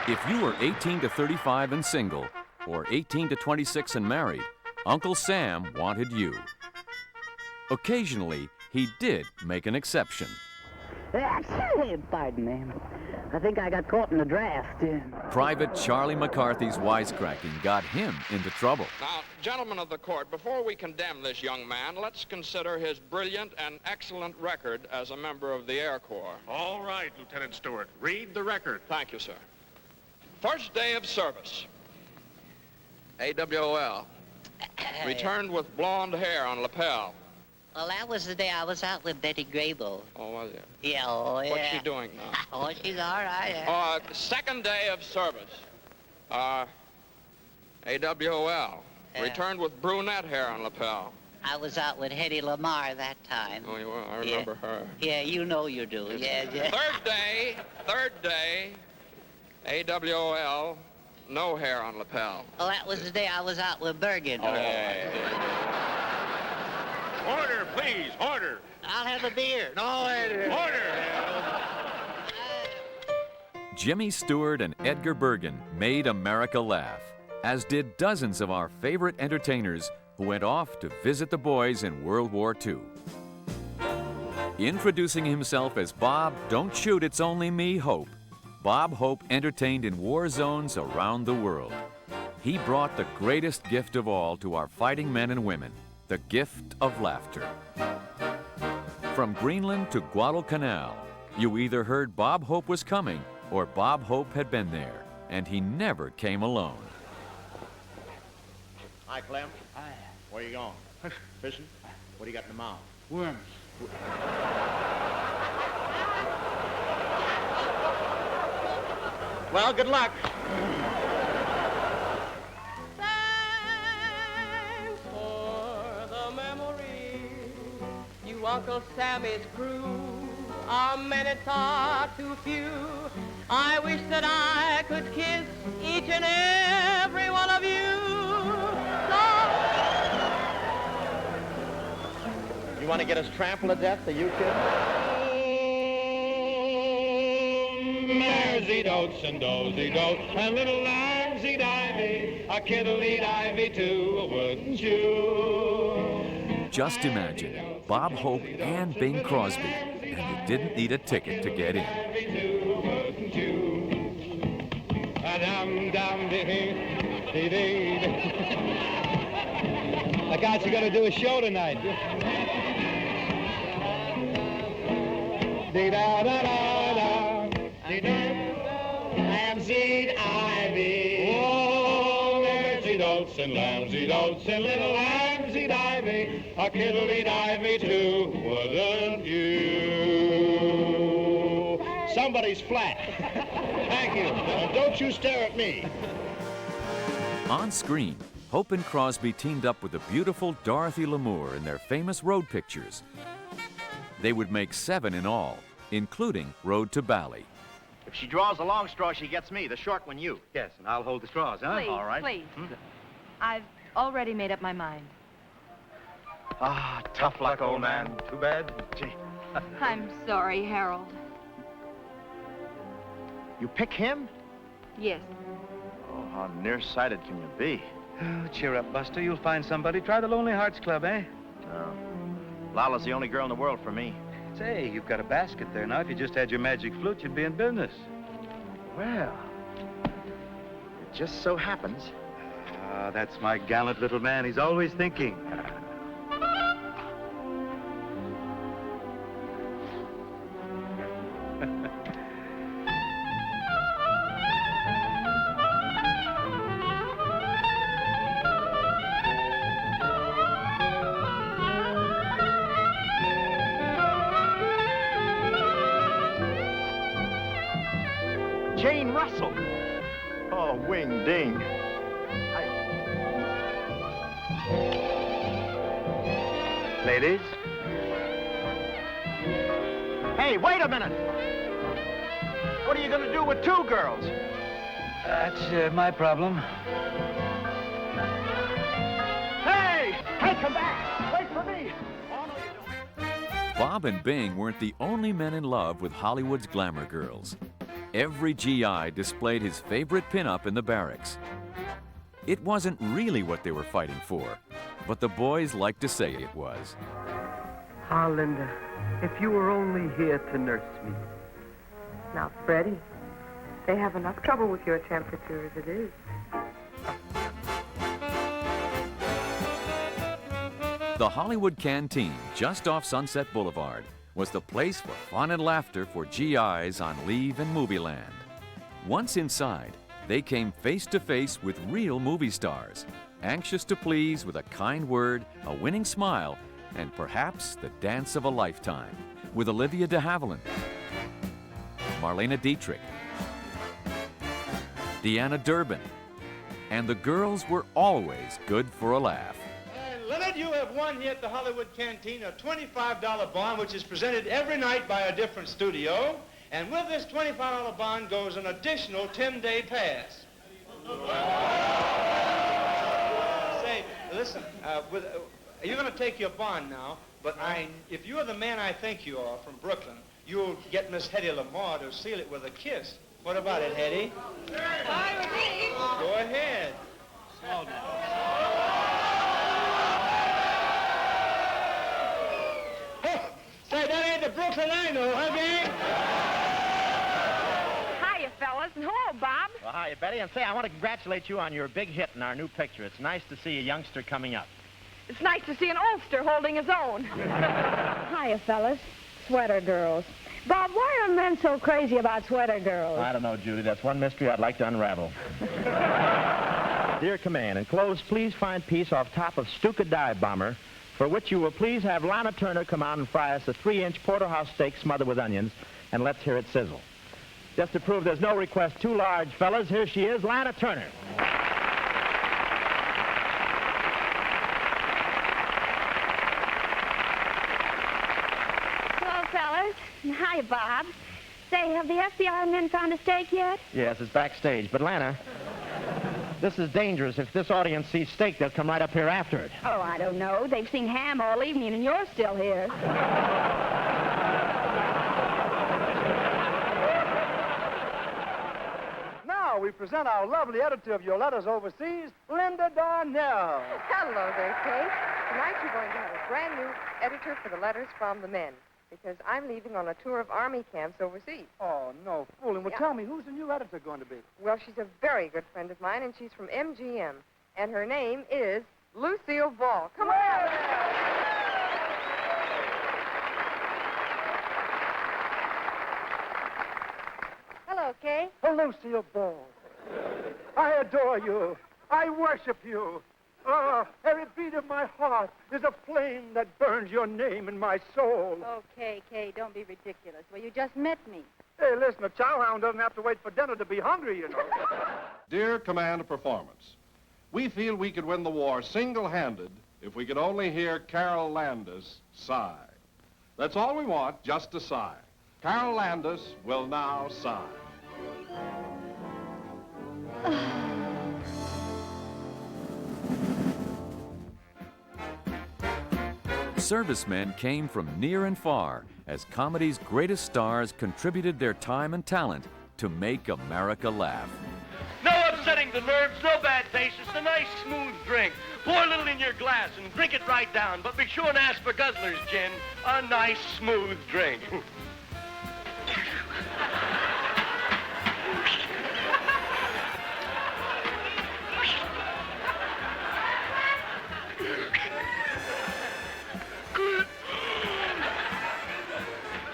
If you were 18 to 35 and single, or 18 to 26 and married, Uncle Sam wanted you. Occasionally, he did make an exception. Pardon me. I think I got caught in the draft. Private Charlie McCarthy's wisecracking got him into trouble. Now, gentlemen of the court, before we condemn this young man, let's consider his brilliant and excellent record as a member of the Air Corps. All right, Lieutenant Stewart. Read the record. Thank you, sir. First day of service. AWOL. Returned with blonde hair on lapel. Well, that was the day I was out with Betty Grable. Oh, was it? Yeah, oh, yeah. What's she doing now? Oh, she's all right. Yeah. Second day of service. AWOL. Yeah. Returned with brunette hair on lapel. I was out with Hedy Lamarr that time. Oh, you were? I remember her. Yeah, you know you do. Yeah, yeah. Third day, AWOL, no hair on lapel. Oh, that was the day I was out with Bergen. Oh, yeah. Order, please, order. I'll have a beer. No, Order. Jimmy Stewart and Edgar Bergen made America laugh, as did dozens of our favorite entertainers who went off to visit the boys in World War II. Introducing himself as Bob Don't Shoot It's Only Me Hope, Bob Hope entertained in war zones around the world. He brought the greatest gift of all to our fighting men and women, the gift of laughter. From Greenland to Guadalcanal, you either heard Bob Hope was coming or Bob Hope had been there, and he never came alone. Hi, Clem. Hi. Where you going? Fishing? What do you got in the mouth? Worms. Well, good luck. Thanks for the memory. You Uncle Sammy's crew are many far too few. I wish that I could kiss each and every one of you. You want to get us trampled to death, are you kidding? Maresy dotes and dozy dotes, and little lambs eat ivy, a kid'll eat ivy too, wouldn't you? Just imagine, Bob Hope and Bing Crosby, and you didn't need a ticket to get in. I got you going to do a show tonight. Lambs eat ivy. Oh, maresy dotes and lambs eat oats, and little lambs eat ivy. A kid'll eat ivy too, wouldn't you? Somebody's flat. Thank you. Now, don't you stare at me. On screen, Hope and Crosby teamed up with the beautiful Dorothy Lamour in their famous road pictures. They would make 7 in all, including Road to Bali. If she draws the long straw, she gets me. The short one, you. Yes, and I'll hold the straws, huh? Please, All right. please. I've already made up my mind. Ah, tough luck, old man. Too bad. Gee. I'm sorry, Harold. You pick him? Yes. Oh, how nearsighted can you be? Oh, cheer up, Buster. You'll find somebody. Try the Lonely Hearts Club, eh? No. Lala's the only girl in the world for me. Say, you've got a basket there. Now, if you just had your magic flute, you'd be in business. Well, it just so happens. Ah, that's my gallant little man. He's always thinking. Jane Russell. Oh, wing ding. Ladies? Hey, wait a minute. What are you going to do with two girls? That's my problem. Hey! Hey, come back! Wait for me! Bob and Bing weren't the only men in love with Hollywood's glamour girls. Every GI displayed his favorite pinup in the barracks. It wasn't really what they were fighting for, but the boys liked to say it was. Ah, Linda, if you were only here to nurse me. Now, Freddie, they have enough trouble with your temperature as it is. The Hollywood Canteen, just off Sunset Boulevard, was the place for fun and laughter for GIs on leave in movie land. Once inside, they came face to face with real movie stars, anxious to please with a kind word, a winning smile, and perhaps the dance of a lifetime with Olivia de Havilland, Marlene Dietrich, Deanna Durbin, and the girls were always good for a laugh. And Leonard, you have won here at the Hollywood Canteen a $25 bond, which is presented every night by a different studio. And with this $25 bond goes an additional 10-day pass. Say, listen, you're going to take your bond now, but if you're the man I think you are from Brooklyn, you'll get Miss Hetty Lamar to seal it with a kiss. What about it, Hetty? Go ahead. Small down. Say, that ain't the Brooklyn I know, huh, gang? Hiya, fellas, and hello, Bob. Well, hiya, Betty. And say, I want to congratulate you on your big hit in our new picture. It's nice to see a youngster coming up. It's nice to see an oldster holding his own. Hiya, fellas. Sweater girls. Bob, why are men so crazy about sweater girls? I don't know, Judy. That's one mystery I'd like to unravel. Dear Command, enclosed, please find piece off top of Stuka dive bomber, for which you will please have Lana Turner come out and fry us a 3-inch porterhouse steak smothered with onions, and let's hear it sizzle. Just to prove there's no request too large, fellas, here she is, Lana Turner. Hello, fellas. Hiya, Bob. Say, have the FBI men found a steak yet? Yes, it's backstage. But, Lana, this is dangerous. If this audience sees steak, they'll come right up here after it. Oh, I don't know. They've seen ham all evening, and you're still here. Now we present our lovely editor of Your Letters Overseas, Linda Darnell. Hello there, Kate. Tonight you're going to have a brand new editor for the letters from the men, because I'm leaving on a tour of Army camps overseas. Oh, no fooling. Well, Yeah. tell me, who's the new editor going to be? Well, she's a very good friend of mine, and she's from MGM, and her name is Lucille Ball. Come on! Hello, Kay. Oh, Lucille Ball. I adore you. I worship you. Oh, every beat of my heart is a flame that burns your name in my soul. Okay, Kay, don't be ridiculous. Well, you just met me. Hey, listen, a chowhound doesn't have to wait for dinner to be hungry, you know. Dear Command Performance, we feel we could win the war single-handed if we could only hear Carol Landis sigh. That's all we want, just a sigh. Carol Landis will now sigh. Servicemen came from near and far as comedy's greatest stars contributed their time and talent to make America laugh. No upsetting the nerves, no bad taste. It's a nice, smooth drink. Pour a little in your glass and drink it right down. But be sure and ask for Guzzler's Gin. A nice, smooth drink.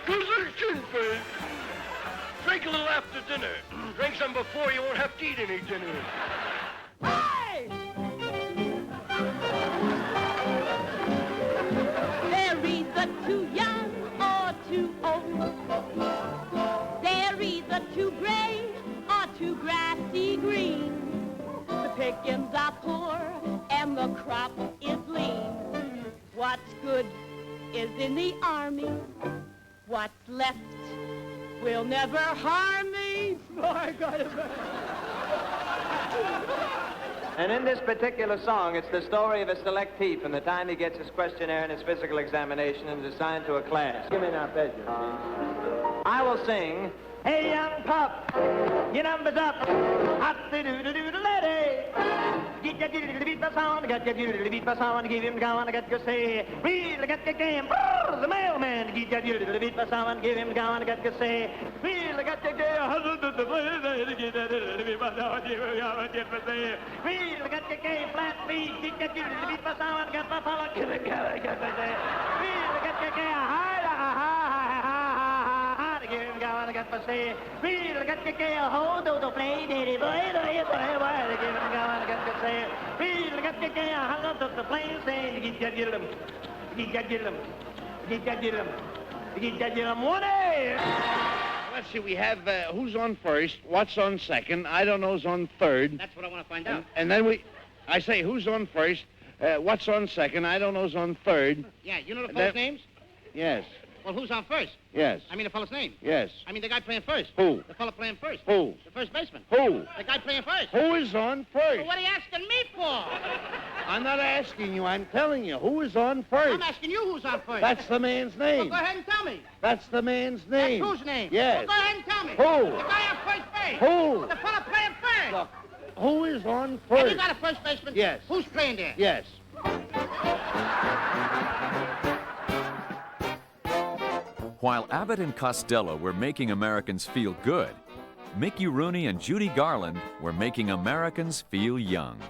Guzzler's Gin, friend. Drink a little after dinner. Drink some before, you won't have to eat any dinner. Hey! They're either too young or too old. They're either too gray or too grassy green. The pickings are poor and the crop is lean. What's good is in the army. What's left will never harm me. My God. And in this particular song, it's the story of a selectee from the time he gets his questionnaire and his physical examination and is assigned to a class. Give me now, Pedro. I will sing, hey, young pup, your number's up. Hop-de-doo-doo-doo-doo-lady. Get your doodle-beat for sound, get your doodle-beat for sound, give him going, get your say. Really get your game, the mailman. Get your doodle-beat for sound, give him going, get your say. Really get your game, really get your game, flat feet. Get your doodle-beat for sound, get my fella, give him going, get your say. Really get your game, give him going, get my say. Really get your game, hold the play, daddy boy, give him going, get your say. Really get your game, hung up the plane, saying, get them, one day. Let's see, we have who's on first, what's on second, I don't know's on third. That's what I want to find out. And then I say who's on first, what's on second, I don't know's on third. Yeah, you know the fellow's names? Yes. Well, who's on first? Yes. I mean the fellow's name. Yes. I mean the guy playing first. Who? The fellow playing first. Who? The first baseman. Who? The guy playing first. Who is on first? Well, what are you asking me for? I'm not asking you, I'm telling you, who is on first? I'm asking you who's on first. That's the man's name. Well, go ahead and tell me. That's the man's name. That's whose name? Yes. Well, go ahead and tell me. Who? The guy on first base. Who? The fellow playing first. Look, who is on Have first? you got a first baseman? Yes. Who's playing there? Yes. While Abbott and Costello were making Americans feel good, Mickey Rooney and Judy Garland were making Americans feel young.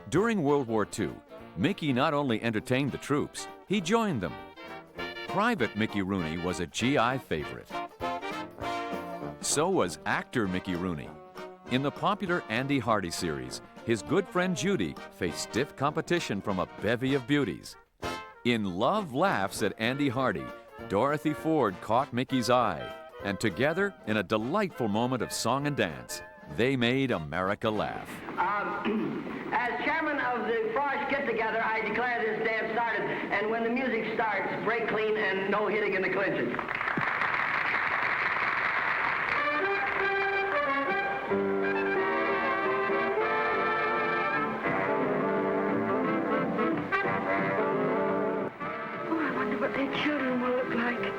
During World War II, Mickey not only entertained the troops, he joined them. Private Mickey Rooney was a GI favorite. So was actor Mickey Rooney. In the popular Andy Hardy series, his good friend Judy faced stiff competition from a bevy of beauties. In Love Laughs at Andy Hardy, Dorothy Ford caught Mickey's eye, and together, in a delightful moment of song and dance, they made America laugh. As chairman of the Frost get-together, I declare this dance started, and when the music starts, break clean and no hitting in the clinches. What their children will look like.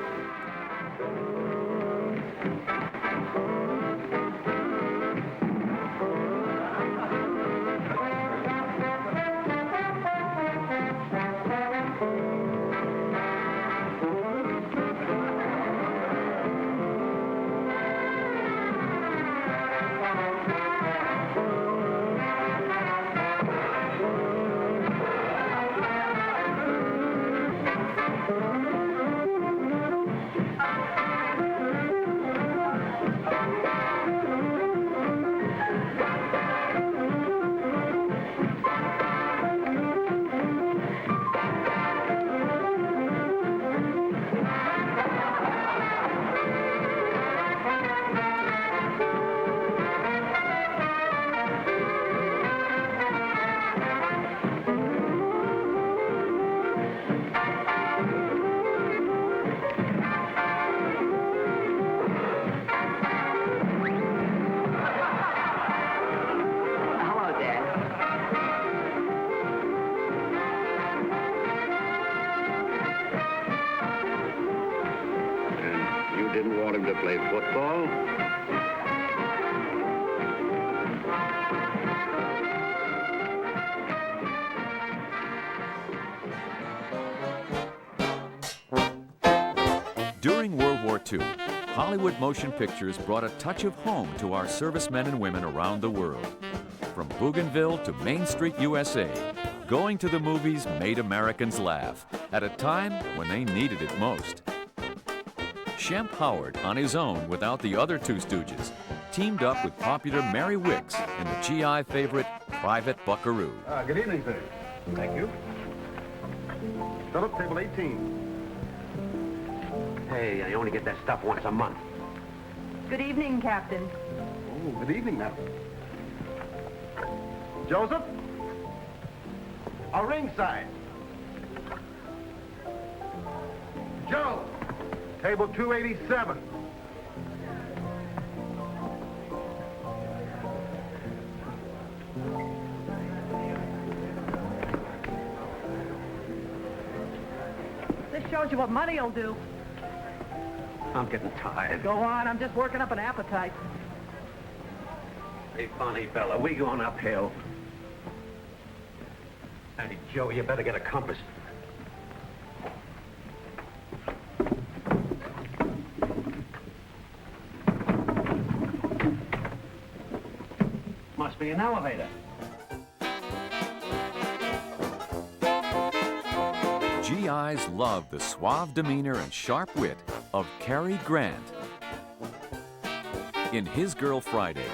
Didn't want him to play football? During World War II, Hollywood motion pictures brought a touch of home to our servicemen and women around the world. From Bougainville to Main Street, USA, going to the movies made Americans laugh at a time when they needed it most. Shemp Howard, on his own without the other two Stooges, teamed up with popular Mary Wicks in the GI favorite Private Buckaroo. Good evening, sir. Thank you. Philip, table 18. Hey, I only get that stuff once a month. Good evening, Captain. Oh, good evening, madam. Joseph? A ringside. Joe, table 287. This shows you what money will do. I'm getting tired. Go on, I'm just working up an appetite. Hey, funny fella, we going uphill. Hey, Joe, you better get a compass. Must be an elevator. GIs loved the suave demeanor and sharp wit of Cary Grant. In His Girl Friday,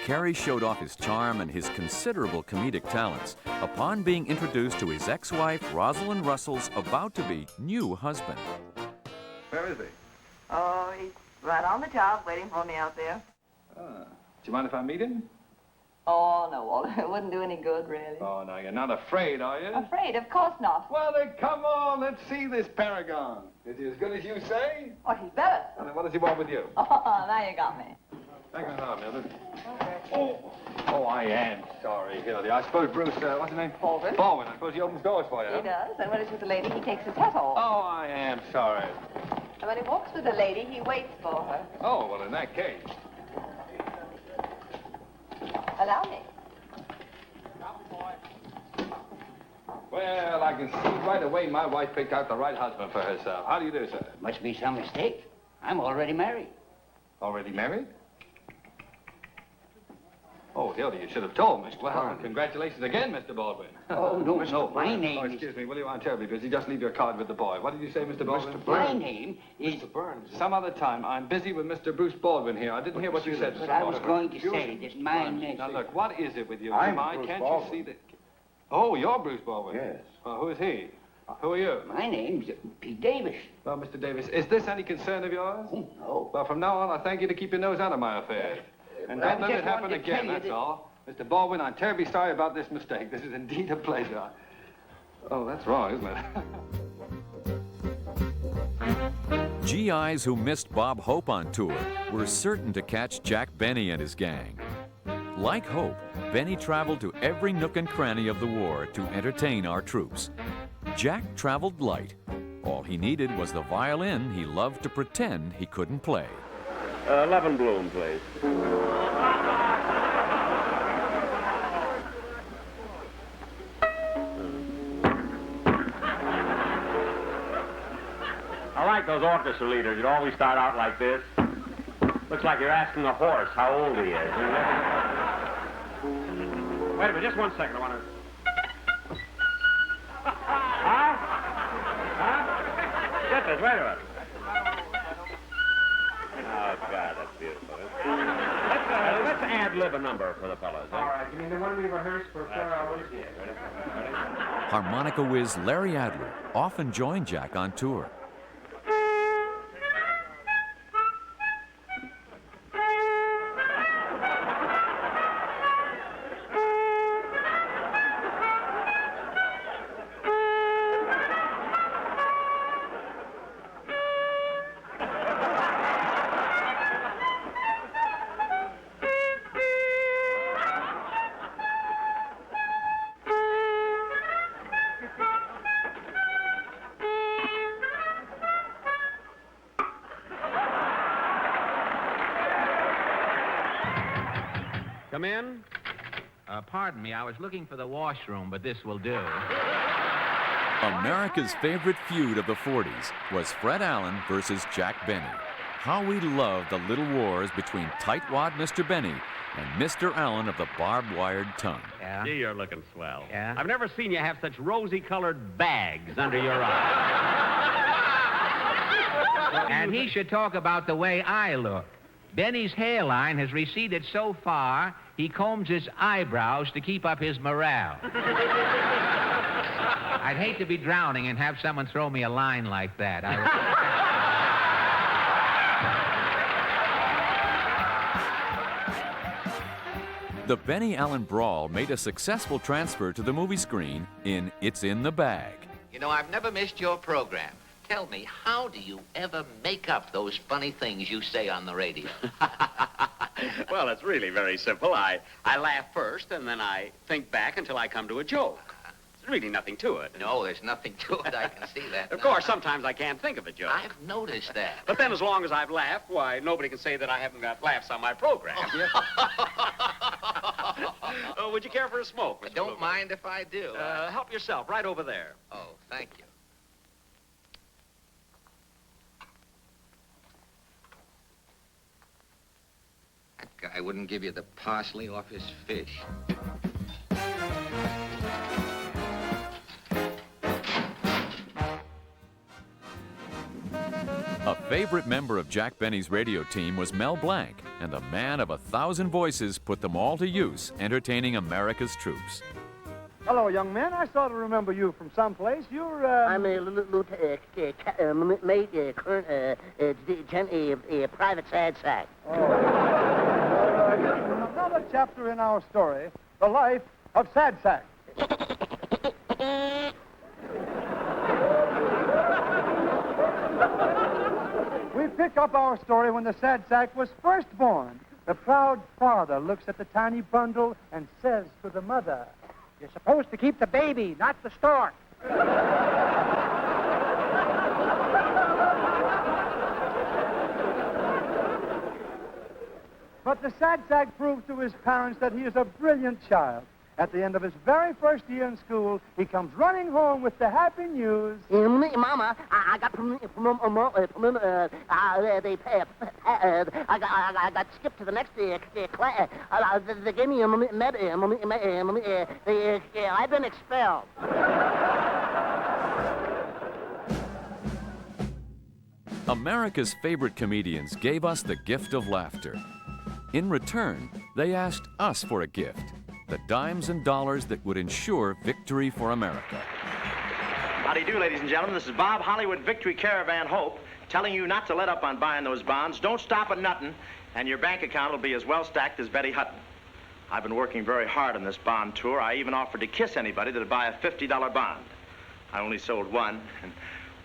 Cary showed off his charm and his considerable comedic talents upon being introduced to his ex-wife, Rosalind Russell's about-to-be new husband. Where is he? Oh, he's right on the job waiting for me out there. Do you mind if I meet him? Oh, no, Walter, it wouldn't do any good, really. Oh, no, you're not afraid, are you? Afraid? Of course not. Well, then, come on, let's see this paragon. Is he as good as you say? Oh, he's better. And then what does he want with you? Oh, now you got me. Thank you, Mildred. Oh, I am sorry, Hildy. I suppose Bruce, what's his name? Baldwin. Baldwin. I suppose he opens doors for you. He does, and when it's with the lady, he takes his hat off. Oh, I am sorry. And when he walks with the lady, he waits for her. Oh, well, in that case. Allow me. Well, I can see right away my wife picked out the right husband for herself. How do you do, sir? Must be some mistake. I'm already married. Already married? Oh, Hildy, you should have told me. Well, congratulations again, Mr. Baldwin. Oh, no, my name Oh, excuse me, Willie, I'm terribly busy. Just leave your card with the boy. What did you say, Mr. Baldwin? My name is... Mr. Burns. Some other time. I'm busy with Mr. Bruce Baldwin here. I didn't hear what you said, Mr. But Baldwin. I was going to say that my name... Now, look, what is it with you? I'm Mine? Bruce Can't Baldwin. you see that... Oh, you're Bruce Baldwin? Yes. Well, who is he? Who are you? My name's Pete Davis. Well, Mr. Davis, is this any concern of yours? Oh, no. Well, from now on, I thank you to keep your nose out of my affairs. And Well, don't let I it just happen wanted to again, tell you that's that- all. Mr. Baldwin, I'm terribly sorry about this mistake. This is indeed a pleasure. Oh, that's wrong, isn't it? GIs who missed Bob Hope on tour were certain to catch Jack Benny and his gang. Like Hope, Benny traveled to every nook and cranny of the war to entertain our troops. Jack traveled light. All he needed was the violin he loved to pretend he couldn't play. 11 Bloom, please. I like those orchestra leaders. You'd always start out like this. Looks like you're asking a horse how old he is. Wait a minute, just 1 second. I want to... Huh? Get this, wait a minute. Oh, God, that's beautiful. Let's ad-lib a number for the fellas. All right, you mean the one we rehearsed for 4 hours? Yeah, ready? Harmonica whiz Larry Adler often joined Jack on tour. Come in. Pardon me, I was looking for the washroom, but this will do. America's favorite feud of the 40s was Fred Allen versus Jack Benny. How we loved the little wars between tightwad Mr. Benny and Mr. Allen of the barbed-wired tongue. Yeah? Gee, you're looking swell. Yeah? I've never seen you have such rosy-colored bags under your eyes. And he should talk about the way I look. Benny's hairline has receded so far, he combs his eyebrows to keep up his morale. I'd hate to be drowning and have someone throw me a line like that. The Benny Allen Brawl made a successful transfer to the movie screen in It's in the Bag. You know, I've never missed your program. Tell me, how do you ever make up those funny things you say on the radio? Well, it's really very simple. I laugh first, and then I think back until I come to a joke. There's really nothing to it. No, there's nothing to it. I can see that. Of course, sometimes I can't think of a joke. I've noticed that. But then as long as I've laughed, why, nobody can say that I haven't got laughs on my program. Oh, would you care for a smoke, Mr. Don't mind if I do. Help yourself, right over there. Oh, thank you. That guy wouldn't give you the parsley off his fish. A favorite member of Jack Benny's radio team was Mel Blanc, and the man of 1,000 voices put them all to use, entertaining America's troops. Hello, young man. I sort of remember you from someplace. You're, I'm a private sad sack. Another chapter in our story, the life of Sad Sack. We pick up our story when the Sad Sack was first born. The proud father looks at the tiny bundle and says to the mother, "You're supposed to keep the baby, not the stork." But the Sad Sack proves to his parents that he is a brilliant child. At the end of his very first year in school, he comes running home with the happy news. Mama, I got I got skipped to the next class. They gave me I've been expelled. America's favorite comedians gave us the gift of laughter. In return, they asked us for a gift. The dimes and dollars that would ensure victory for America. Howdy do, ladies and gentlemen. This is Bob Hollywood Victory Caravan Hope telling you not to let up on buying those bonds. Don't stop at nothing, and your bank account will be as well stacked as Betty Hutton. I've been working very hard on this bond tour. I even offered to kiss anybody that'd buy a $50 bond. I only sold one, and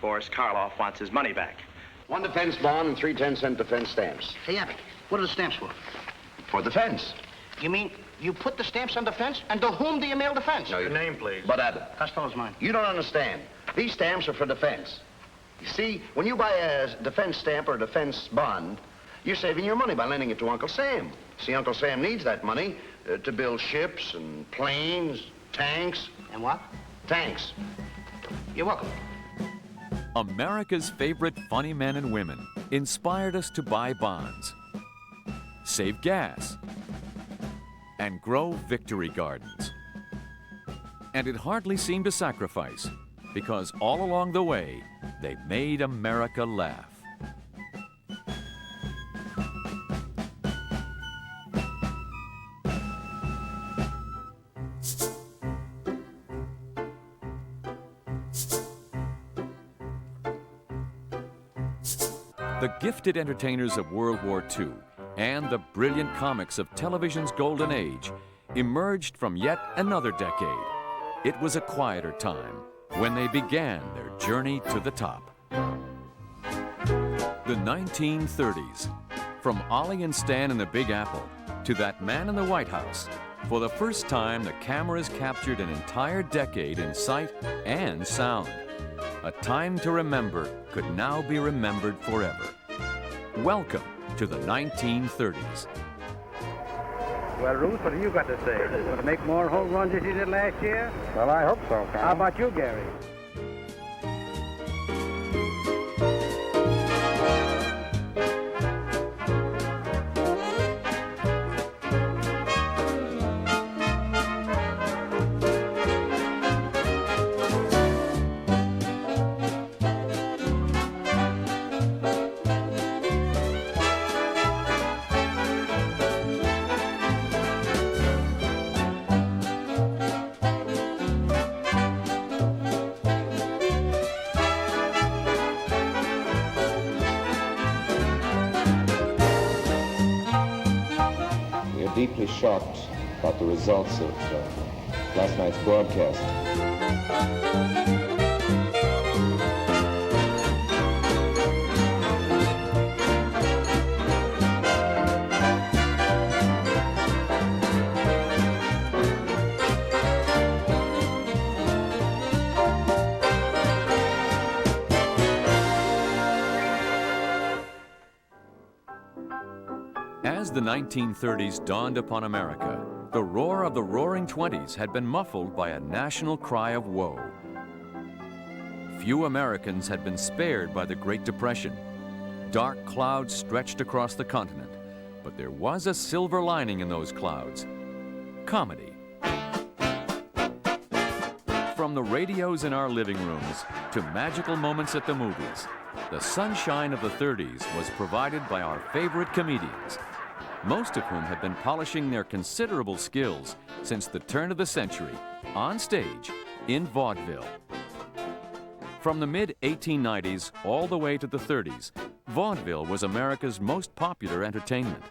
Boris Karloff wants his money back. 1 defense bond and 3 10-cent defense stamps. Hey, Abby, what are the stamps for? For defense. You mean you put the stamps on defense, and to whom do you mail defense? No, Your name, please. Bud Abbott. Costello's mine. You don't understand. These stamps are for defense. You see, when you buy a defense stamp or a defense bond, you're saving your money by lending it to Uncle Sam. See, Uncle Sam needs that money to build ships and planes, tanks. And what? Tanks. You're welcome. America's favorite funny men and women inspired us to buy bonds, save gas, and grow victory gardens. And it hardly seemed a sacrifice, because all along the way, they made America laugh. The gifted entertainers of World War II and the brilliant comics of television's golden age emerged from yet another decade. It was a quieter time when they began their journey to the top. The 1930s. From Ollie and Stan in the Big Apple to That Man in the White House, for the first time the cameras captured an entire decade in sight and sound. A time to remember could now be remembered forever. Welcome to the 1930s. Well, Ruth, what have you got to say? Going to make more home runs as you did last year? Well, I hope so, Carl. How about you, Gary? shocked about the results of last night's broadcast. As the 1930s dawned upon America, the roar of the Roaring Twenties had been muffled by a national cry of woe. Few Americans had been spared by the Great Depression. Dark clouds stretched across the continent, but there was a silver lining in those clouds: comedy. From the radios in our living rooms to magical moments at the movies, the sunshine of the 30s was provided by our favorite comedians, most of whom have been polishing their considerable skills since the turn of the century, on stage, in vaudeville. From the mid-1890s all the way to the 30s, vaudeville was America's most popular entertainment.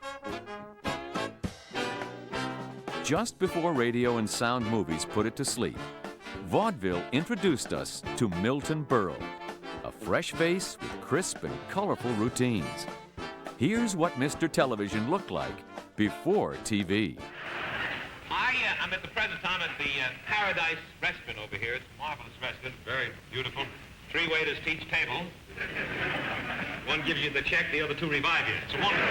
Just before radio and sound movies put it to sleep, vaudeville introduced us to Milton Berle, a fresh face with crisp and colorful routines. Here's what Mr. Television looked like before TV. I'm at the present time at the Paradise Restaurant over here. It's a marvelous restaurant, very beautiful. 3 waiters to each table. One gives you the check, the other 2 revive you. It's a wonderful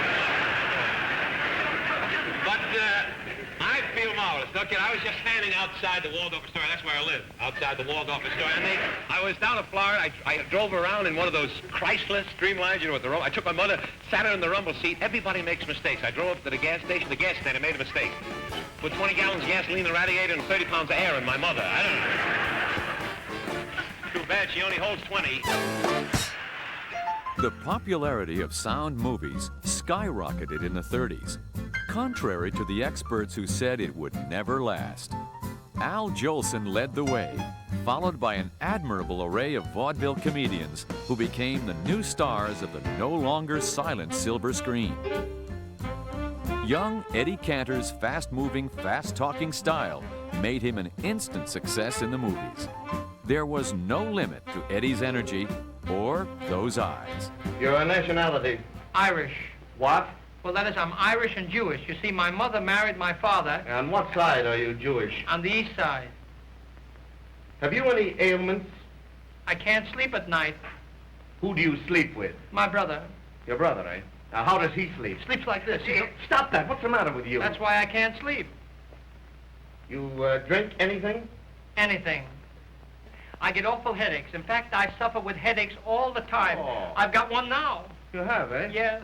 But I feel marvelous. Look, I was just standing outside the Waldorf Astoria. That's where I live, outside the Waldorf Astoria. And I was down in Florida. I drove around in one of those Chrysler Streamlines, you know, with the I took my mother, sat her in the rumble seat. Everybody makes mistakes. I drove up to the gas station. The gas stand, I made a mistake. Put 20 gallons of gasoline in the radiator and 30 pounds of air in my mother. I don't know. Too bad she only holds 20. The popularity of sound movies skyrocketed in the 30s, contrary to the experts who said it would never last. Al Jolson led the way, followed by an admirable array of vaudeville comedians who became the new stars of the no longer silent silver screen. Young Eddie Cantor's fast-moving, fast-talking style made him an instant success in the movies. There was no limit to Eddie's energy or those eyes. Your nationality? Irish. What? Well, that is, I'm Irish and Jewish. You see, my mother married my father. On what side are you Jewish? On the east side. Have you any ailments? I can't sleep at night. Who do you sleep with? My brother. Your brother, eh? Now, how does he sleep? Sleeps like this. Stop that. What's the matter with you? That's why I can't sleep. You drink anything? Anything. I get awful headaches. In fact, I suffer with headaches all the time. Oh. I've got one now. You have, eh? Yes.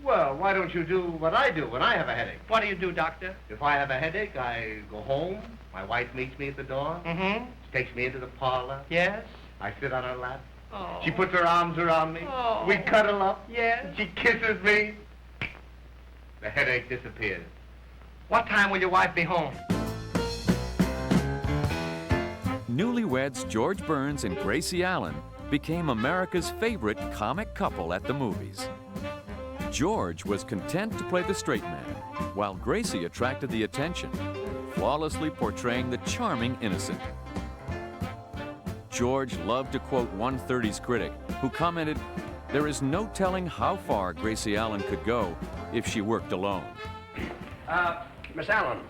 Well, why don't you do what I do when I have a headache? What do you do, doctor? If I have a headache, I go home. My wife meets me at the door. Mm-hmm. She takes me into the parlor. Yes. I sit on her lap. Oh. She puts her arms around me. Oh. We cuddle up. Yes. She kisses me. The headache disappears. What time will your wife be home? Newlyweds George Burns and Gracie Allen became America's favorite comic couple at the movies. George was content to play the straight man, while Gracie attracted the attention, flawlessly portraying the charming innocent. George loved to quote one 30s critic who commented, "There is no telling how far Gracie Allen could go if she worked alone." Miss Allen.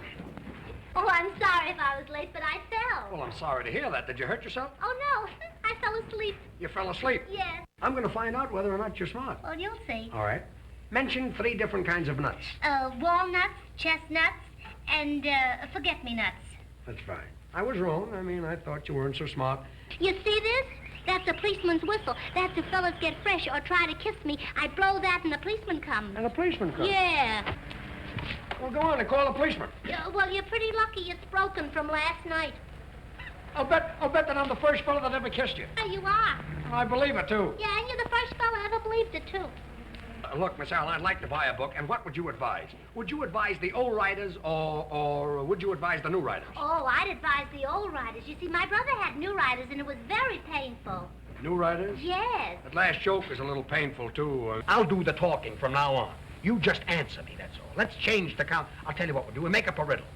Oh, I'm sorry if I was late, but I fell. Well, I'm sorry to hear that. Did you hurt yourself? Oh, no. I fell asleep. You fell asleep? Yes. I'm going to find out whether or not you're smart. Well, you'll see. All right. Mention 3 different kinds of nuts. Walnuts, chestnuts, and forget-me-nuts. That's fine. I was wrong. I mean, I thought you weren't so smart. You see this? That's a policeman's whistle. That's if fellas get fresh or try to kiss me. I blow that and the policeman comes. And the policeman comes? Yeah. Well, go on and call the policeman. Well, you're pretty lucky it's broken from last night. I'll bet that I'm the first fellow that ever kissed you. Oh, you are. I believe it, too. Yeah, and you're the first fella I ever believed it, too. Look, Miss Allen, I'd like to buy a book, and what would you advise? Would you advise the old writers, or would you advise the new writers? Oh, I'd advise the old writers. You see, my brother had new writers, and it was very painful. New writers? Yes. That last joke is a little painful, too. I'll do the talking from now on. You just answer me, that's all. Let's change the count. I'll tell you what we'll do. We'll make up a riddle.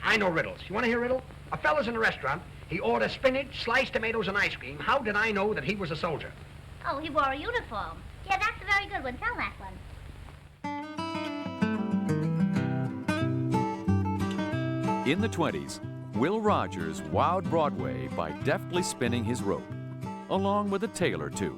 I know riddles. You want to hear a riddle? A fella's in a restaurant. He orders spinach, sliced tomatoes, and ice cream. How did I know that he was a soldier? Oh, he wore a uniform. Yeah, that's a very good one. Tell that one. In the 20s, Will Rogers wowed Broadway by deftly spinning his rope, along with a tale or two.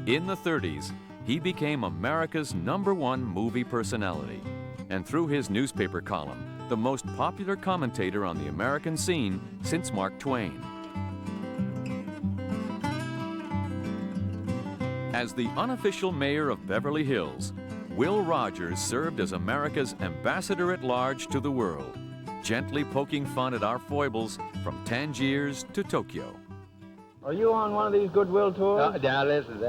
In the 30s, he became America's #1 movie personality, and through his newspaper column, the most popular commentator on the American scene since Mark Twain. As the unofficial mayor of Beverly Hills, Will Rogers served as America's ambassador at large to the world, gently poking fun at our foibles from Tangiers to Tokyo. Are you on one of these goodwill tours? Now listen,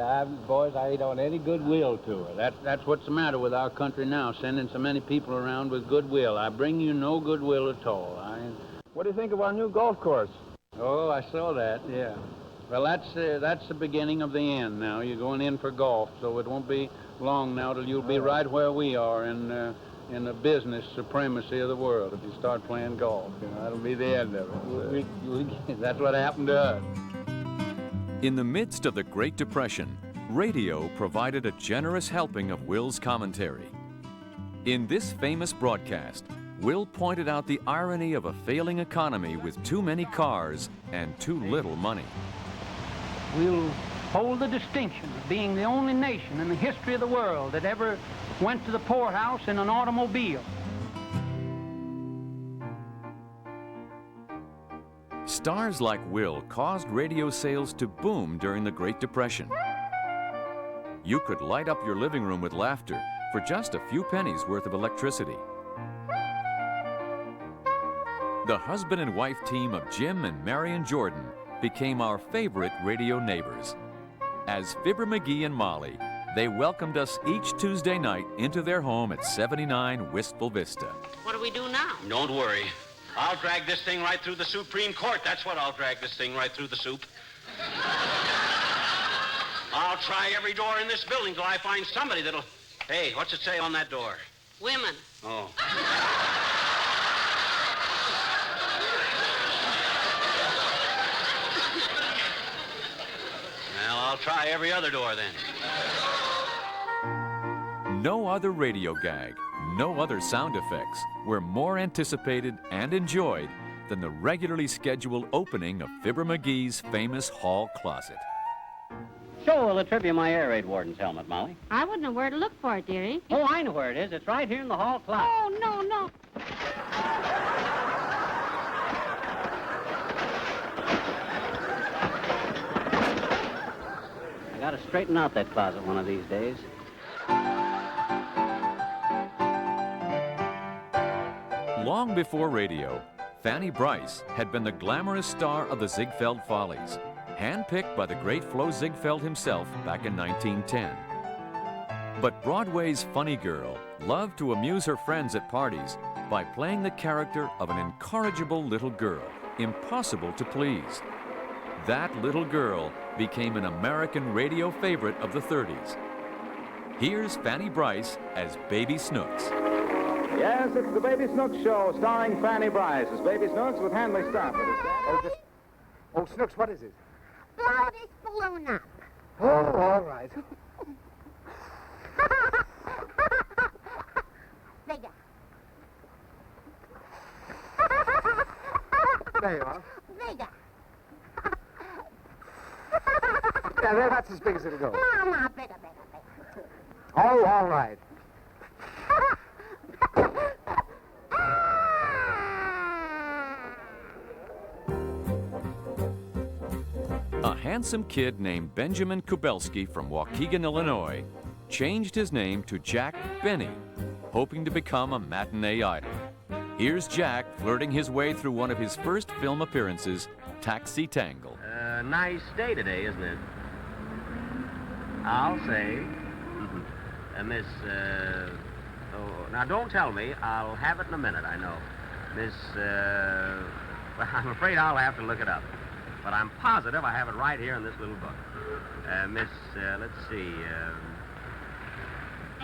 boys, I ain't on any goodwill tour. That's what's the matter with our country now, sending so many people around with goodwill. I bring you no goodwill at all. What do you think of our new golf course? Oh, I saw that, yeah. Well, that's the beginning of the end now. You're going in for golf, so it won't be long now till you'll be right where we are in the business supremacy of the world. If you start playing golf, that'll be the end of it. That's what happened to us. In the midst of the Great Depression, radio provided a generous helping of Will's commentary. In this famous broadcast, Will pointed out the irony of a failing economy with too many cars and too little money. We'll hold the distinction of being the only nation in the history of the world that ever went to the poorhouse in an automobile. Stars like Will caused radio sales to boom during the Great Depression. You could light up your living room with laughter for just a few pennies worth of electricity. The husband and wife team of Jim and Marion Jordan became our favorite radio neighbors. As Fibber McGee and Molly, they welcomed us each Tuesday night into their home at 79 Wistful Vista. What do we do now? Don't worry. I'll drag this thing right through the Supreme Court. That's what I'll drag this thing right through the soup. I'll try every door in this building till I find somebody that'll... Hey, what's it say on that door? Women. Oh. Well, I'll try every other door then. No other radio gag, no other sound effects were more anticipated and enjoyed than the regularly scheduled opening of Fibber McGee's famous hall closet. Show the tribute my air raid warden's helmet, Molly. I wouldn't know where to look for it, dearie. Oh, I know where it is. It's right here in the hall closet. Oh, no. I gotta straighten out that closet one of these days. Long before radio, Fanny Brice had been the glamorous star of the Ziegfeld Follies, handpicked by the great Flo Ziegfeld himself back in 1910. But Broadway's funny girl loved to amuse her friends at parties by playing the character of an incorrigible little girl, impossible to please. That little girl became an American radio favorite of the 30s. Here's Fanny Brice as Baby Snooks. Yes, it's the Baby Snooks Show, starring Fanny Brice as Baby Snooks with Hanley Stafford. Oh, Snooks, what is it? Blow this balloon up. Oh, all right. Bigger. There you are. Bigger. Yeah, that's as big as it'll go. No, bigger. Oh, all right. A handsome kid named Benjamin Kubelski from Waukegan, Illinois, changed his name to Jack Benny, hoping to become a matinee idol. Here's Jack flirting his way through one of his first film appearances, Taxi Tangle. Nice day today, isn't it? I'll say. Miss, oh, now don't tell me. I'll have it in a minute, I know. Miss, well, I'm afraid I'll have to look it up. But I'm positive I have it right here in this little book. Miss, let's see.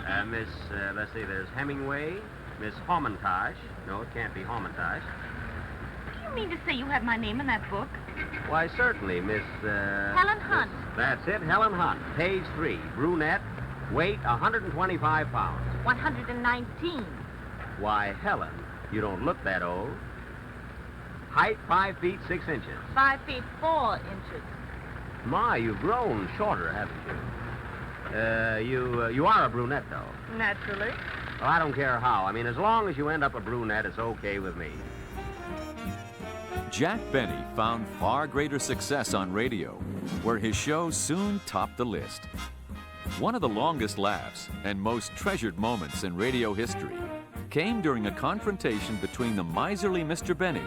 Let's see, there's Hemingway, Miss Homentage. No, it can't be Homentage. Do you mean to say you have my name in that book? Why, certainly, Miss, Helen Hunt. That's it, Helen Hunt. Page 3, brunette, weight 125 pounds. 119. Why, Helen, you don't look that old. Height 5 feet 6 inches. 5 feet 4 inches. My, you've grown shorter, haven't you? You are a brunette, though. Naturally. Well, I don't care how. I mean, as long as you end up a brunette, it's okay with me. Jack Benny found far greater success on radio, where his show soon topped the list. One of the longest laughs and most treasured moments in radio history came during a confrontation between the miserly Mr. Benny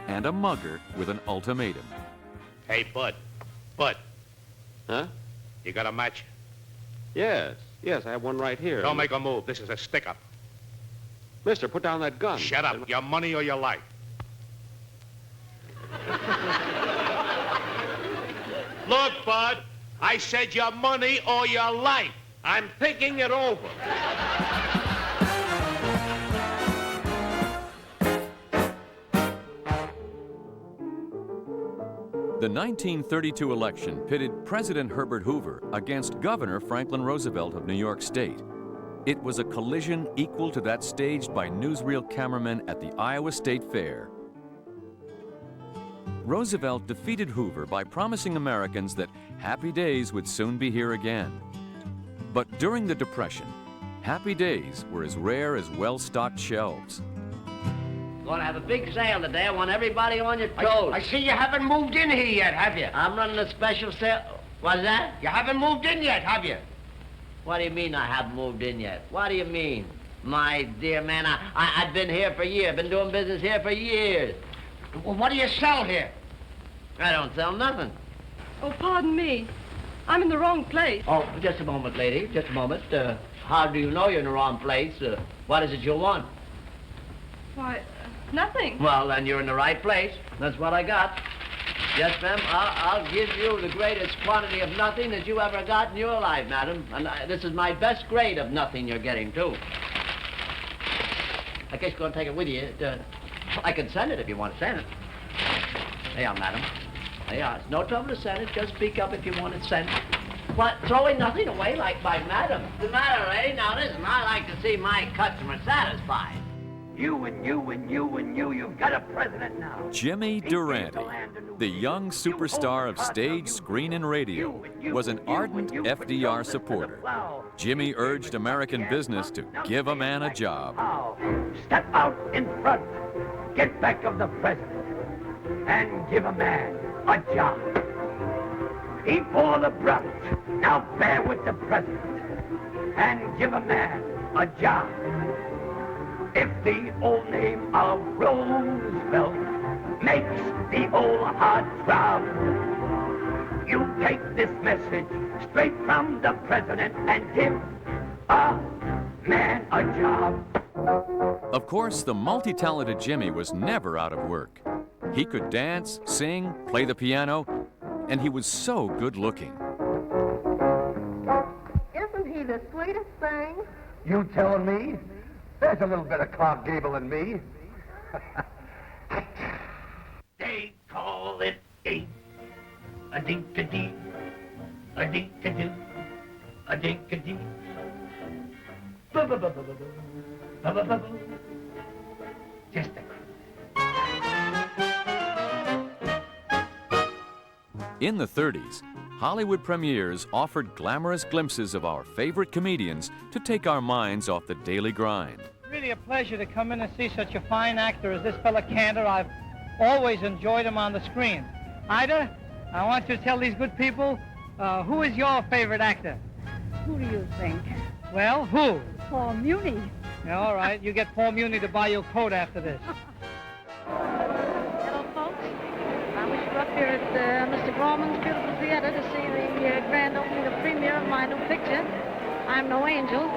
and a mugger with an ultimatum. Hey, Bud. Bud. Huh? You got a match? Yes, I have one right here. Don't make a move. This is a stick-up. Mister, put down that gun. Shut up. Your money or your life. Look, Bud. I said your money or your life. I'm thinking it over. The 1932 election pitted President Herbert Hoover against Governor Franklin Roosevelt of New York State. It was a collision equal to that staged by newsreel cameramen at the Iowa State Fair. Roosevelt defeated Hoover by promising Americans that happy days would soon be here again. But during the Depression, happy days were as rare as well-stocked shelves. Gonna have a big sale today. I want everybody on your toes. I see you haven't moved in here yet, have you? I'm running a special sale. What's that? You haven't moved in yet, have you? What do you mean I haven't moved in yet? What do you mean? My dear man, I've been here for years. Been doing business here for years. Well, what do you sell here? I don't sell nothing. Oh, pardon me. I'm in the wrong place. Oh, just a moment, lady. Just a moment. How do you know you're in the wrong place? What is it you want? Why, nothing. Well, then you're in the right place. That's what I got. Yes, ma'am. I'll give you the greatest quantity of nothing that you ever got in your life, madam. And this is my best grade of nothing you're getting, too. I guess you're going to take it with you. I can send it if you want to send it. There you are, madam. There you are. It's no trouble to send it. Just speak up if you want it sent. What, throwing nothing away like my madam? What's the matter, lady? Now, listen, I like to see my customer satisfied. You and you and you and you've got a president now. Jimmy Durante, the young superstar of stage, screen, and radio, was an ardent FDR supporter. Jimmy urged American business to give a man a job. Step out in front, get back of the president, and give a man a job. He bore the brunt, now bear with the president, and give a man a job. If the old name of Roosevelt makes the old heart throb, you take this message straight from the president and give a man a job. Of course, the multi-talented Jimmy was never out of work. He could dance, sing, play the piano, and he was so good-looking. Isn't he the sweetest thing? You telling me? There's a little bit of Clark Gable in me. They call it a dink-a-dee, a dink-a-doo, a dink-a-dee. Just a... In the 30s, Hollywood premieres offered glamorous glimpses of our favorite comedians to take our minds off the daily grind. Really a pleasure to come in and see such a fine actor as this fella Cantor. I've always enjoyed him on the screen. Ida, I want you to tell these good people, who is your favorite actor? Who do you think? Well, who? Paul Muni. Yeah, all right, you get Paul Muni to buy you a coat after this. Hello, folks. I wish you were up here at Mr. Gorman's beautiful theater to see the grand opening of premiere of my new picture, I'm No Angel.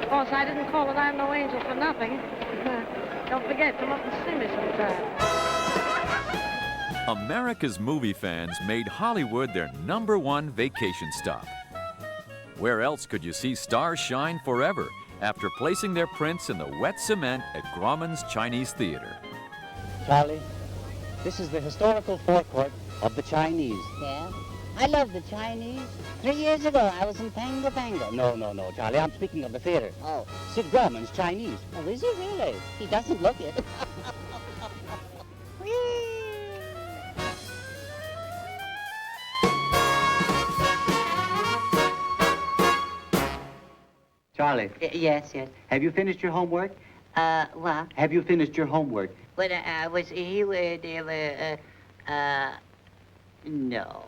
Of course, I didn't call it I'm No Angel for nothing. Don't forget, come up and see me sometime. America's movie fans made Hollywood their #1 vacation stop. Where else could you see stars shine forever after placing their prints in the wet cement at Grauman's Chinese Theater? Charlie, this is the historical forecourt of the Chinese. Yeah? I love the Chinese. 3 years ago, I was in Pango Pango. No, Charlie, I'm speaking of the theater. Oh. Sid Grauman's Chinese. Oh, is he really? He doesn't look it. Charlie. Yes. Have you finished your homework? What? Have you finished your homework? When I was here with, no.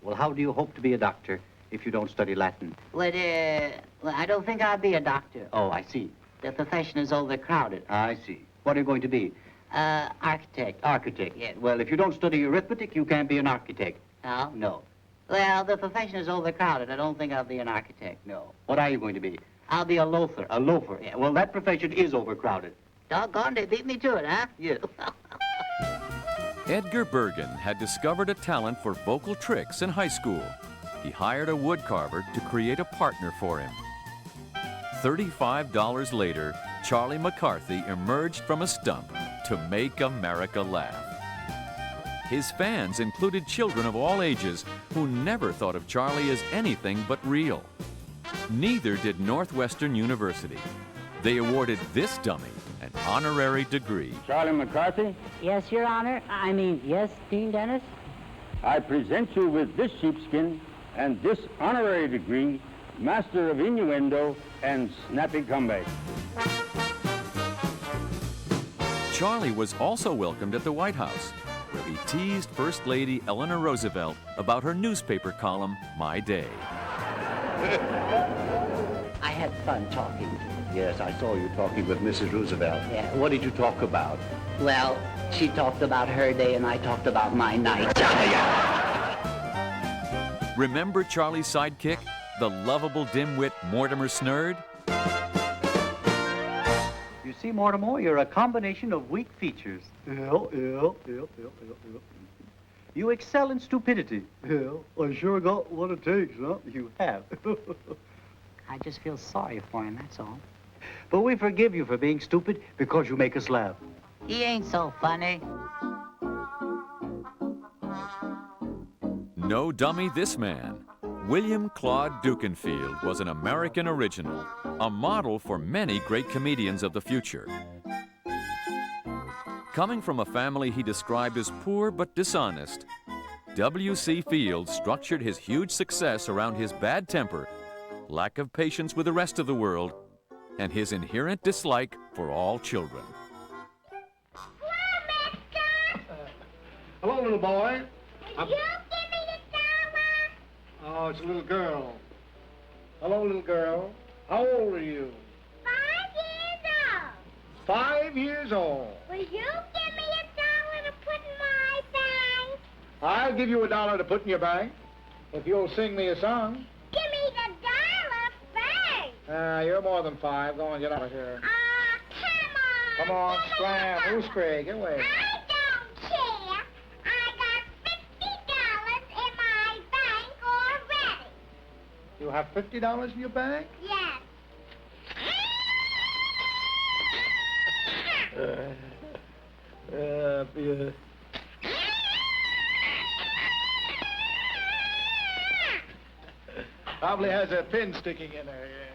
Well, how do you hope to be a doctor if you don't study Latin? Well, I don't think I'll be a doctor. Oh, I see. The profession is overcrowded. I see. What are you going to be? Architect. Architect? Yes. Well, if you don't study arithmetic, you can't be an architect. No? No. Well, the profession is overcrowded. I don't think I'll be an architect. No. What are you going to be? I'll be a loafer. A loafer? Yeah. Well, that profession is overcrowded. Doggone, they beat me to it, huh? Yeah. Edgar Bergen had discovered a talent for vocal tricks in high school. He hired a woodcarver to create a partner for him. $35 later, Charlie McCarthy emerged from a stump to make America laugh. His fans included children of all ages who never thought of Charlie as anything but real. Neither did Northwestern University. They awarded this dummy an honorary degree. Charlie McCarthy, Yes, Your Honor. Yes, Dean Dennis. I present you with this sheepskin and this honorary degree, Master of Innuendo and Snappy Comeback. Charlie was also welcomed at the White House, where he teased First Lady Eleanor Roosevelt about her newspaper column, My Day. I had fun talking. Yes, I saw you talking with Mrs. Roosevelt. Yeah. What did you talk about? Well, she talked about her day and I talked about my night. Remember Charlie's sidekick, the lovable dimwit Mortimer Snurd? You see, Mortimer, you're a combination of weak features. You excel in stupidity. I sure got what it takes, huh? You have. I just feel sorry for him, that's all. But we forgive you for being stupid because you make us laugh. He ain't so funny. No dummy, this man. William Claude Dukenfield was an American original, a model for many great comedians of the future. Coming from a family he described as poor but dishonest, W.C. Field structured his huge success around his bad temper, lack of patience with the rest of the world, and his inherent dislike for all children. Hello, little boy. Will you give me the dollar? Oh, it's a little girl. Hello, little girl. How old are you? 5 years old. 5 years old. Will you give me $1 to put in my bank? I'll give you $1 to put in your bank if you'll sing me a song. Give me the $1 bank. You're more than 5. Go on, get out of here. Come on. Come on, scram. Who's Craig? Get away. I don't care. I got $50 in my bank already. You have $50 in your bank? Yes. Probably has a pin sticking in there. Yeah.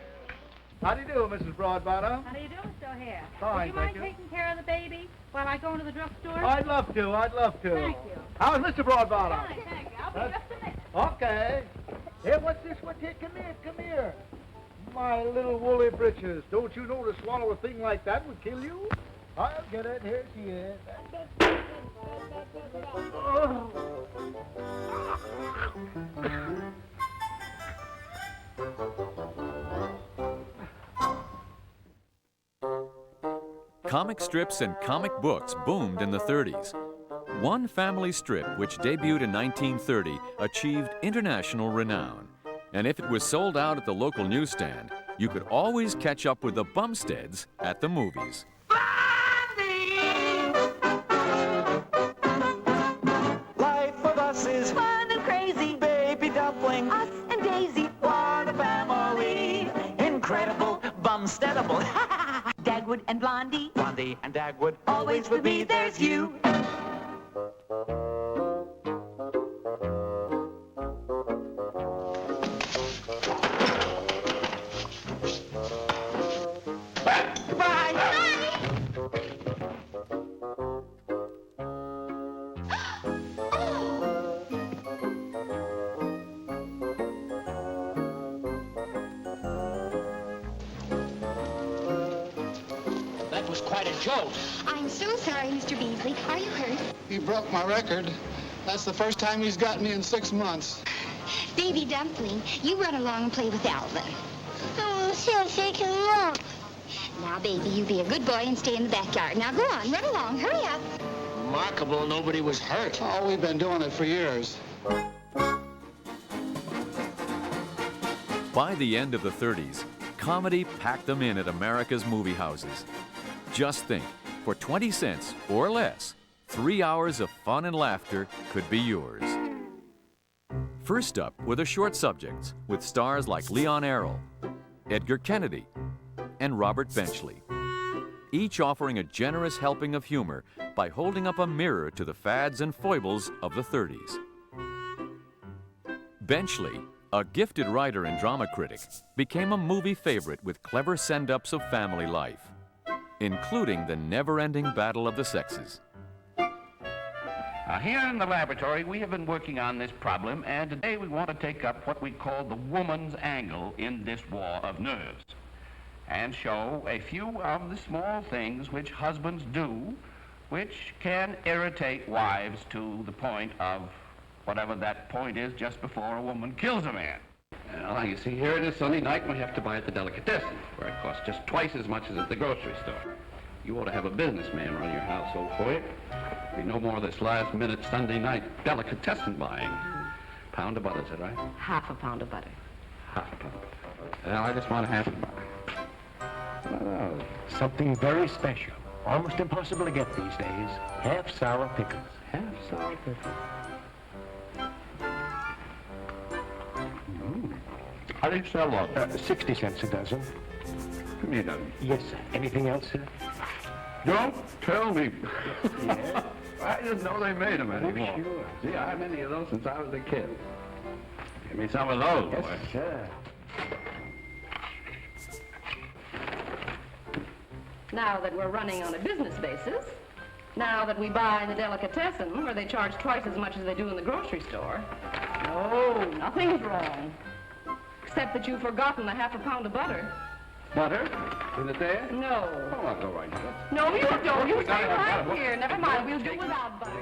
How do you do, Mrs. Broadbottom? How do you do, Mr. O'Hare? Fine, Would you thank mind you. taking care of the baby while I go into the drugstore? I'd love to. I'd love to. Thank you. How's Mr. Broadbottom? Fine, thank you. I'll be just a minute. Okay. Here, what's this? What's here? Come here. Come here. My little woolly britches. Don't you know to swallow a thing like that would kill you? I'll get it. Here she is. Comic strips and comic books boomed in the 30s. One family strip, which debuted in 1930, achieved international renown. And if it was sold out at the local newsstand, you could always catch up with the Bumsteads at the movies. Life with us is fun and crazy. Baby dumpling, us and Daisy, what a family. incredible. Dagwood and Blondie. Blondie and Dagwood. Always with me, there's you. That was quite a jolt. I'm so sorry, Mr. Beasley. Are you hurt? He broke my record. That's the first time he's got me in 6 months. Baby Dumpling, you run along and play with Alvin. Oh, she'll shake him up. Now, baby, you be a good boy and stay in the backyard. Now, go on, run along. Hurry up. Remarkable, nobody was hurt. Oh, we've been doing it for years. By the end of the 30s, comedy packed them in at America's movie houses. Just think, for 20 cents or less, 3 hours of fun and laughter could be yours. First up were the short subjects with stars like Leon Errol, Edgar Kennedy, and Robert Benchley, each offering a generous helping of humor by holding up a mirror to the fads and foibles of the 30s. Benchley, a gifted writer and drama critic, became a movie favorite with clever send-ups of family life, including the never-ending battle of the sexes. Here in the laboratory, we have been working on this problem, and today we want to take up what we call the woman's angle in this war of nerves, and show a few of the small things which husbands do, which can irritate wives to the point of whatever that point is just before a woman kills a man. Well, you see, here it is Sunday night, and we have to buy at the delicatessen, where it costs just twice as much as at the grocery store. You ought to have a businessman run your household for you. Be no more of this last-minute Sunday night delicatessen buying. Pound of butter, is that right? Half a pound of butter. Half a pound. Well, I just want half a pound. Oh, something very special. Almost impossible to get these days. Half sour pickles. Half sour pickles. How do you sell those? 60 cents a dozen. Give me a dozen. Yes, sir. Anything else, sir? Don't tell me. Yeah. I didn't know they made them anymore. Oh, sure. See, I have many of those since I was a kid. Give me some of those, Yes, boy. sir. Now that we're running on a business basis, now that we buy in the delicatessen where they charge twice as much as they do in the grocery store, no, nothing's wrong. Except that you've forgotten the half a pound of butter. Butter? Is it there? No. Oh, I'll go right now. No, you don't. You stay right here. Never mind. We'll do without butter.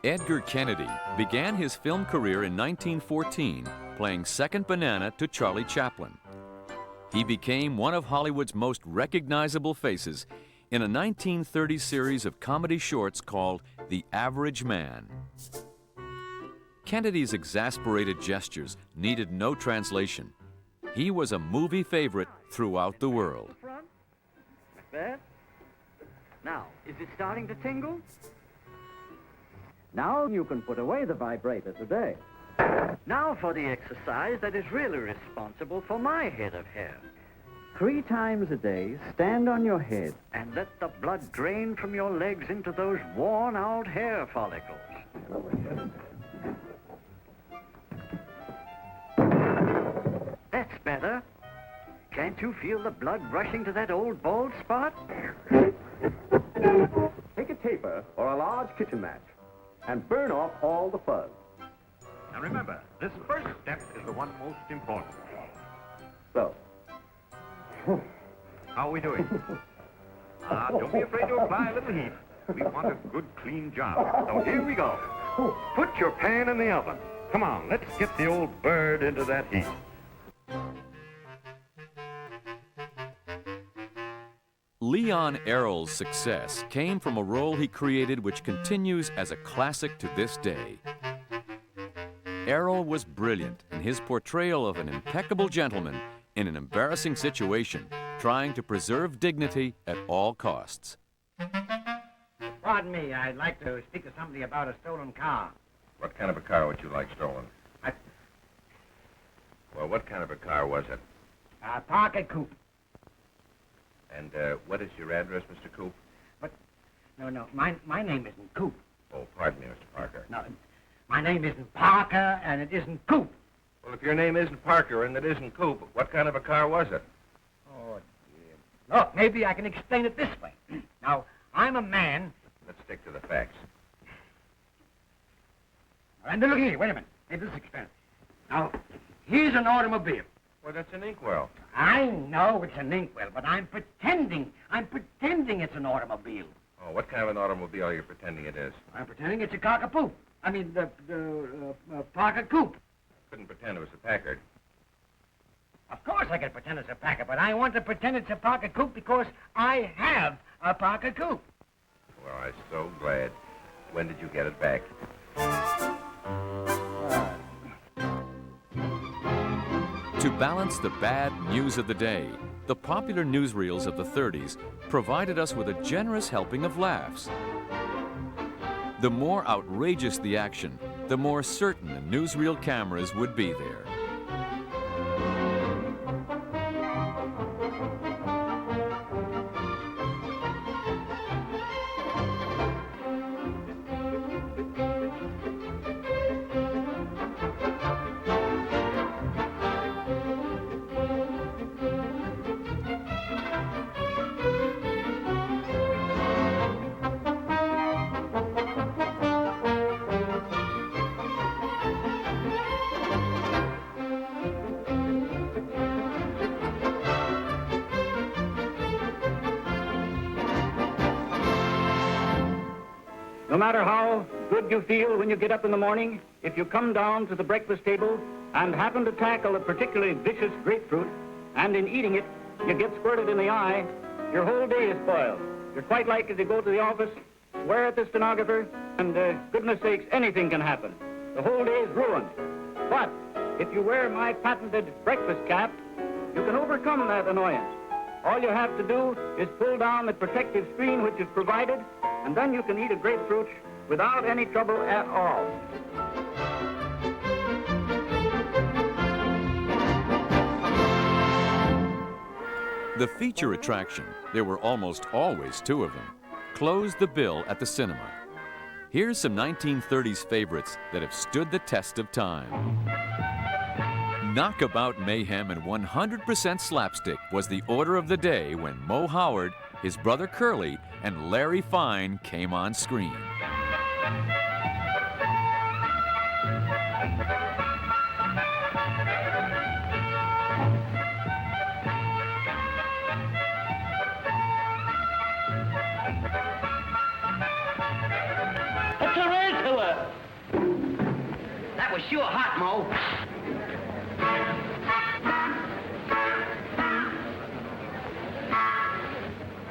Edgar Kennedy began his film career in 1914 playing second banana to Charlie Chaplin. He became one of Hollywood's most recognizable faces in a 1930 series of comedy shorts called The Average Man. Kennedy's exasperated gestures needed no translation. He was a movie favorite throughout the world. Like that. Now, is it starting to tingle? Now you can put away the vibrator today. Now for the exercise that is really responsible for my head of hair. 3 times a day, stand on your head and let the blood drain from your legs into those worn-out hair follicles. That's better. Can't you feel the blood rushing to that old bald spot? Take a taper or a large kitchen match and burn off all the fuzz. Now remember, this first step is the one most important. So. How are we doing? Don't be afraid to apply a little heat. We want a good, clean job. So here we go. Put your pan in the oven. Come on, let's get the old bird into that heat. Leon Errol's success came from a role he created which continues as a classic to this day. Errol was brilliant in his portrayal of an impeccable gentleman in an embarrassing situation, trying to preserve dignity at all costs. Pardon me, I'd like to speak to somebody about a stolen car. What kind of a car would you like stolen? Well, what kind of a car was it? A Parker coupe. And what is your address, Mr. Coop? No, my name isn't Coop. Oh, pardon me, Mr. Parker. No, my name isn't Parker, and it isn't Coop. Well, if your name isn't Parker and it isn't Coop, what kind of a car was it? Oh, dear. Look, maybe I can explain it this way. Now, I'm a man... Let's stick to the facts. And look here, wait a minute. Hey, this is expensive. Now, here's an automobile. Well, that's an inkwell. I know it's an inkwell, but I'm pretending it's an automobile. Oh, what kind of an automobile are you pretending it is? I'm pretending it's a cockapoo. I mean, the Parker Coupe. Couldn't pretend it was a Packard. Of course I can pretend it's a Packard, but I want to pretend it's a Parker Coupe because I have a Parker Coupe. Well, I'm so glad. When did you get it back? To balance the bad news of the day, the popular newsreels of the 30s provided us with a generous helping of laughs. The more outrageous the action, the more certain the newsreel cameras would be there. No matter how good you feel when you get up in the morning, if you come down to the breakfast table and happen to tackle a particularly vicious grapefruit, and in eating it, you get squirted in the eye, your whole day is spoiled. You're quite likely to go to the office, swear at the stenographer, and goodness sakes, anything can happen. The whole day is ruined. But if you wear my patented breakfast cap, you can overcome that annoyance. All you have to do is pull down the protective screen which is provided, and then you can eat a grapefruit without any trouble at all. The feature attraction, there were almost always two of them, closed the bill at the cinema. Here's some 1930s favorites that have stood the test of time. Knockabout mayhem and 100% slapstick was the order of the day when Moe Howard, his brother Curly, and Larry Fine came on screen. A tarantula! That was sure hot, Mo.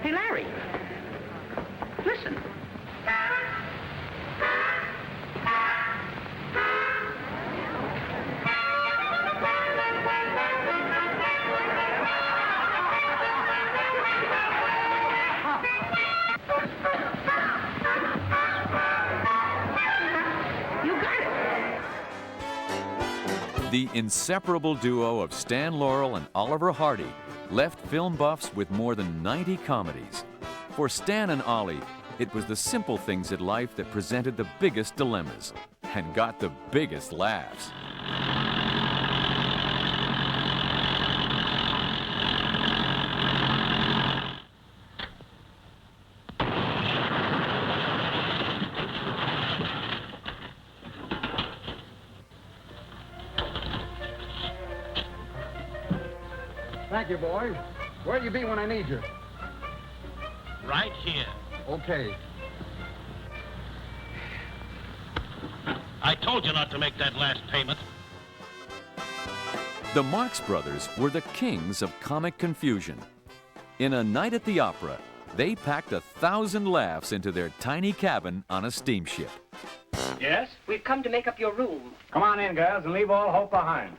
Hey, Larry. Listen. You got it. The inseparable duo of Stan Laurel and Oliver Hardy left film buffs with more than 90 comedies. For Stan and Ollie, it was the simple things in life that presented the biggest dilemmas and got the biggest laughs. Thank you, boys. Where'll you be when I need you? Right here. Okay. I told you not to make that last payment. The Marx Brothers were the kings of comic confusion. In A Night at the Opera, they packed 1,000 laughs into their tiny cabin on a steamship. Yes? We've come to make up your room. Come on in, girls, and leave all hope behind.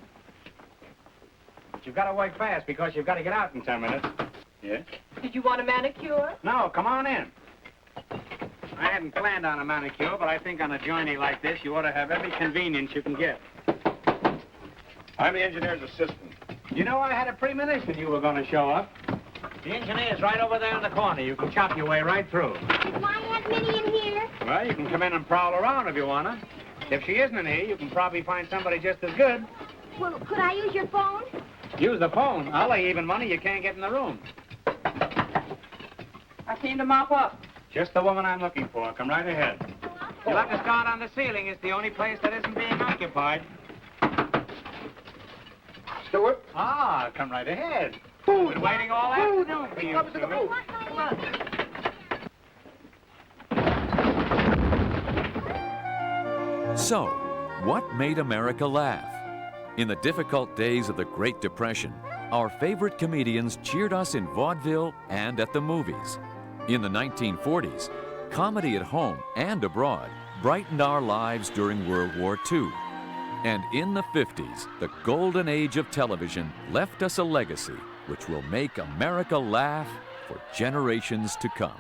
But you've got to work fast because you've got to get out in 10 minutes. Yes? Did you want a manicure? No, come on in. I hadn't planned on a manicure, but I think on a journey like this, you ought to have every convenience you can get. I'm the engineer's assistant. You know, I had a premonition you were going to show up. The engineer's right over there in the corner. You can chop your way right through. Why have Minnie in here? Well, you can come in and prowl around if you want to. If she isn't in here, you can probably find somebody just as good. Well, could I use your phone? Use the phone. I'll lay even money you can't get in the room. I came to mop up. Just the woman I'm looking for. Come right ahead. You'll have to start on the ceiling. It's the only place that isn't being occupied. Stewart? Ah, come right ahead. Been waiting all afternoon for you, Stewart. Come on. So, what made America laugh? In the difficult days of the Great Depression, our favorite comedians cheered us in vaudeville and at the movies. In the 1940s, comedy at home and abroad brightened our lives during World War II. And in the 50s, the golden age of television left us a legacy which will make America laugh for generations to come.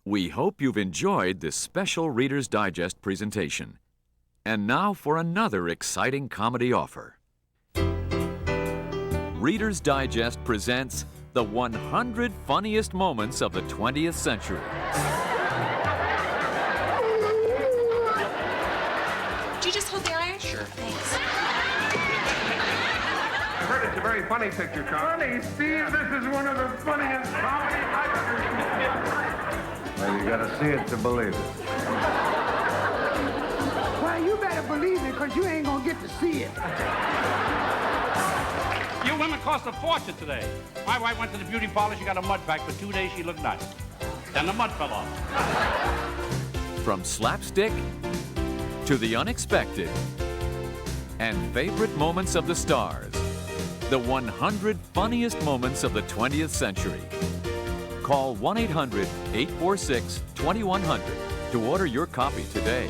We hope you've enjoyed this special Reader's Digest presentation. And now for another exciting comedy offer. Reader's Digest presents the 100 funniest moments of the 20th century. Did you just hold the iron? Sure. Thanks. I heard it's a very funny picture, Charlie. Funny, Steve, this is one of the funniest comedy I've ever seen. Well, you gotta see it to believe it. Well, you better believe it, because you ain't gonna get to see it. You women cost a fortune today. My wife went to the beauty parlor. She got a mud pack. For 2 days, she looked nice. Then the mud fell off. From slapstick to the unexpected and favorite moments of the stars. The 100 funniest moments of the 20th century. Call 1-800-846-2100 to order your copy today.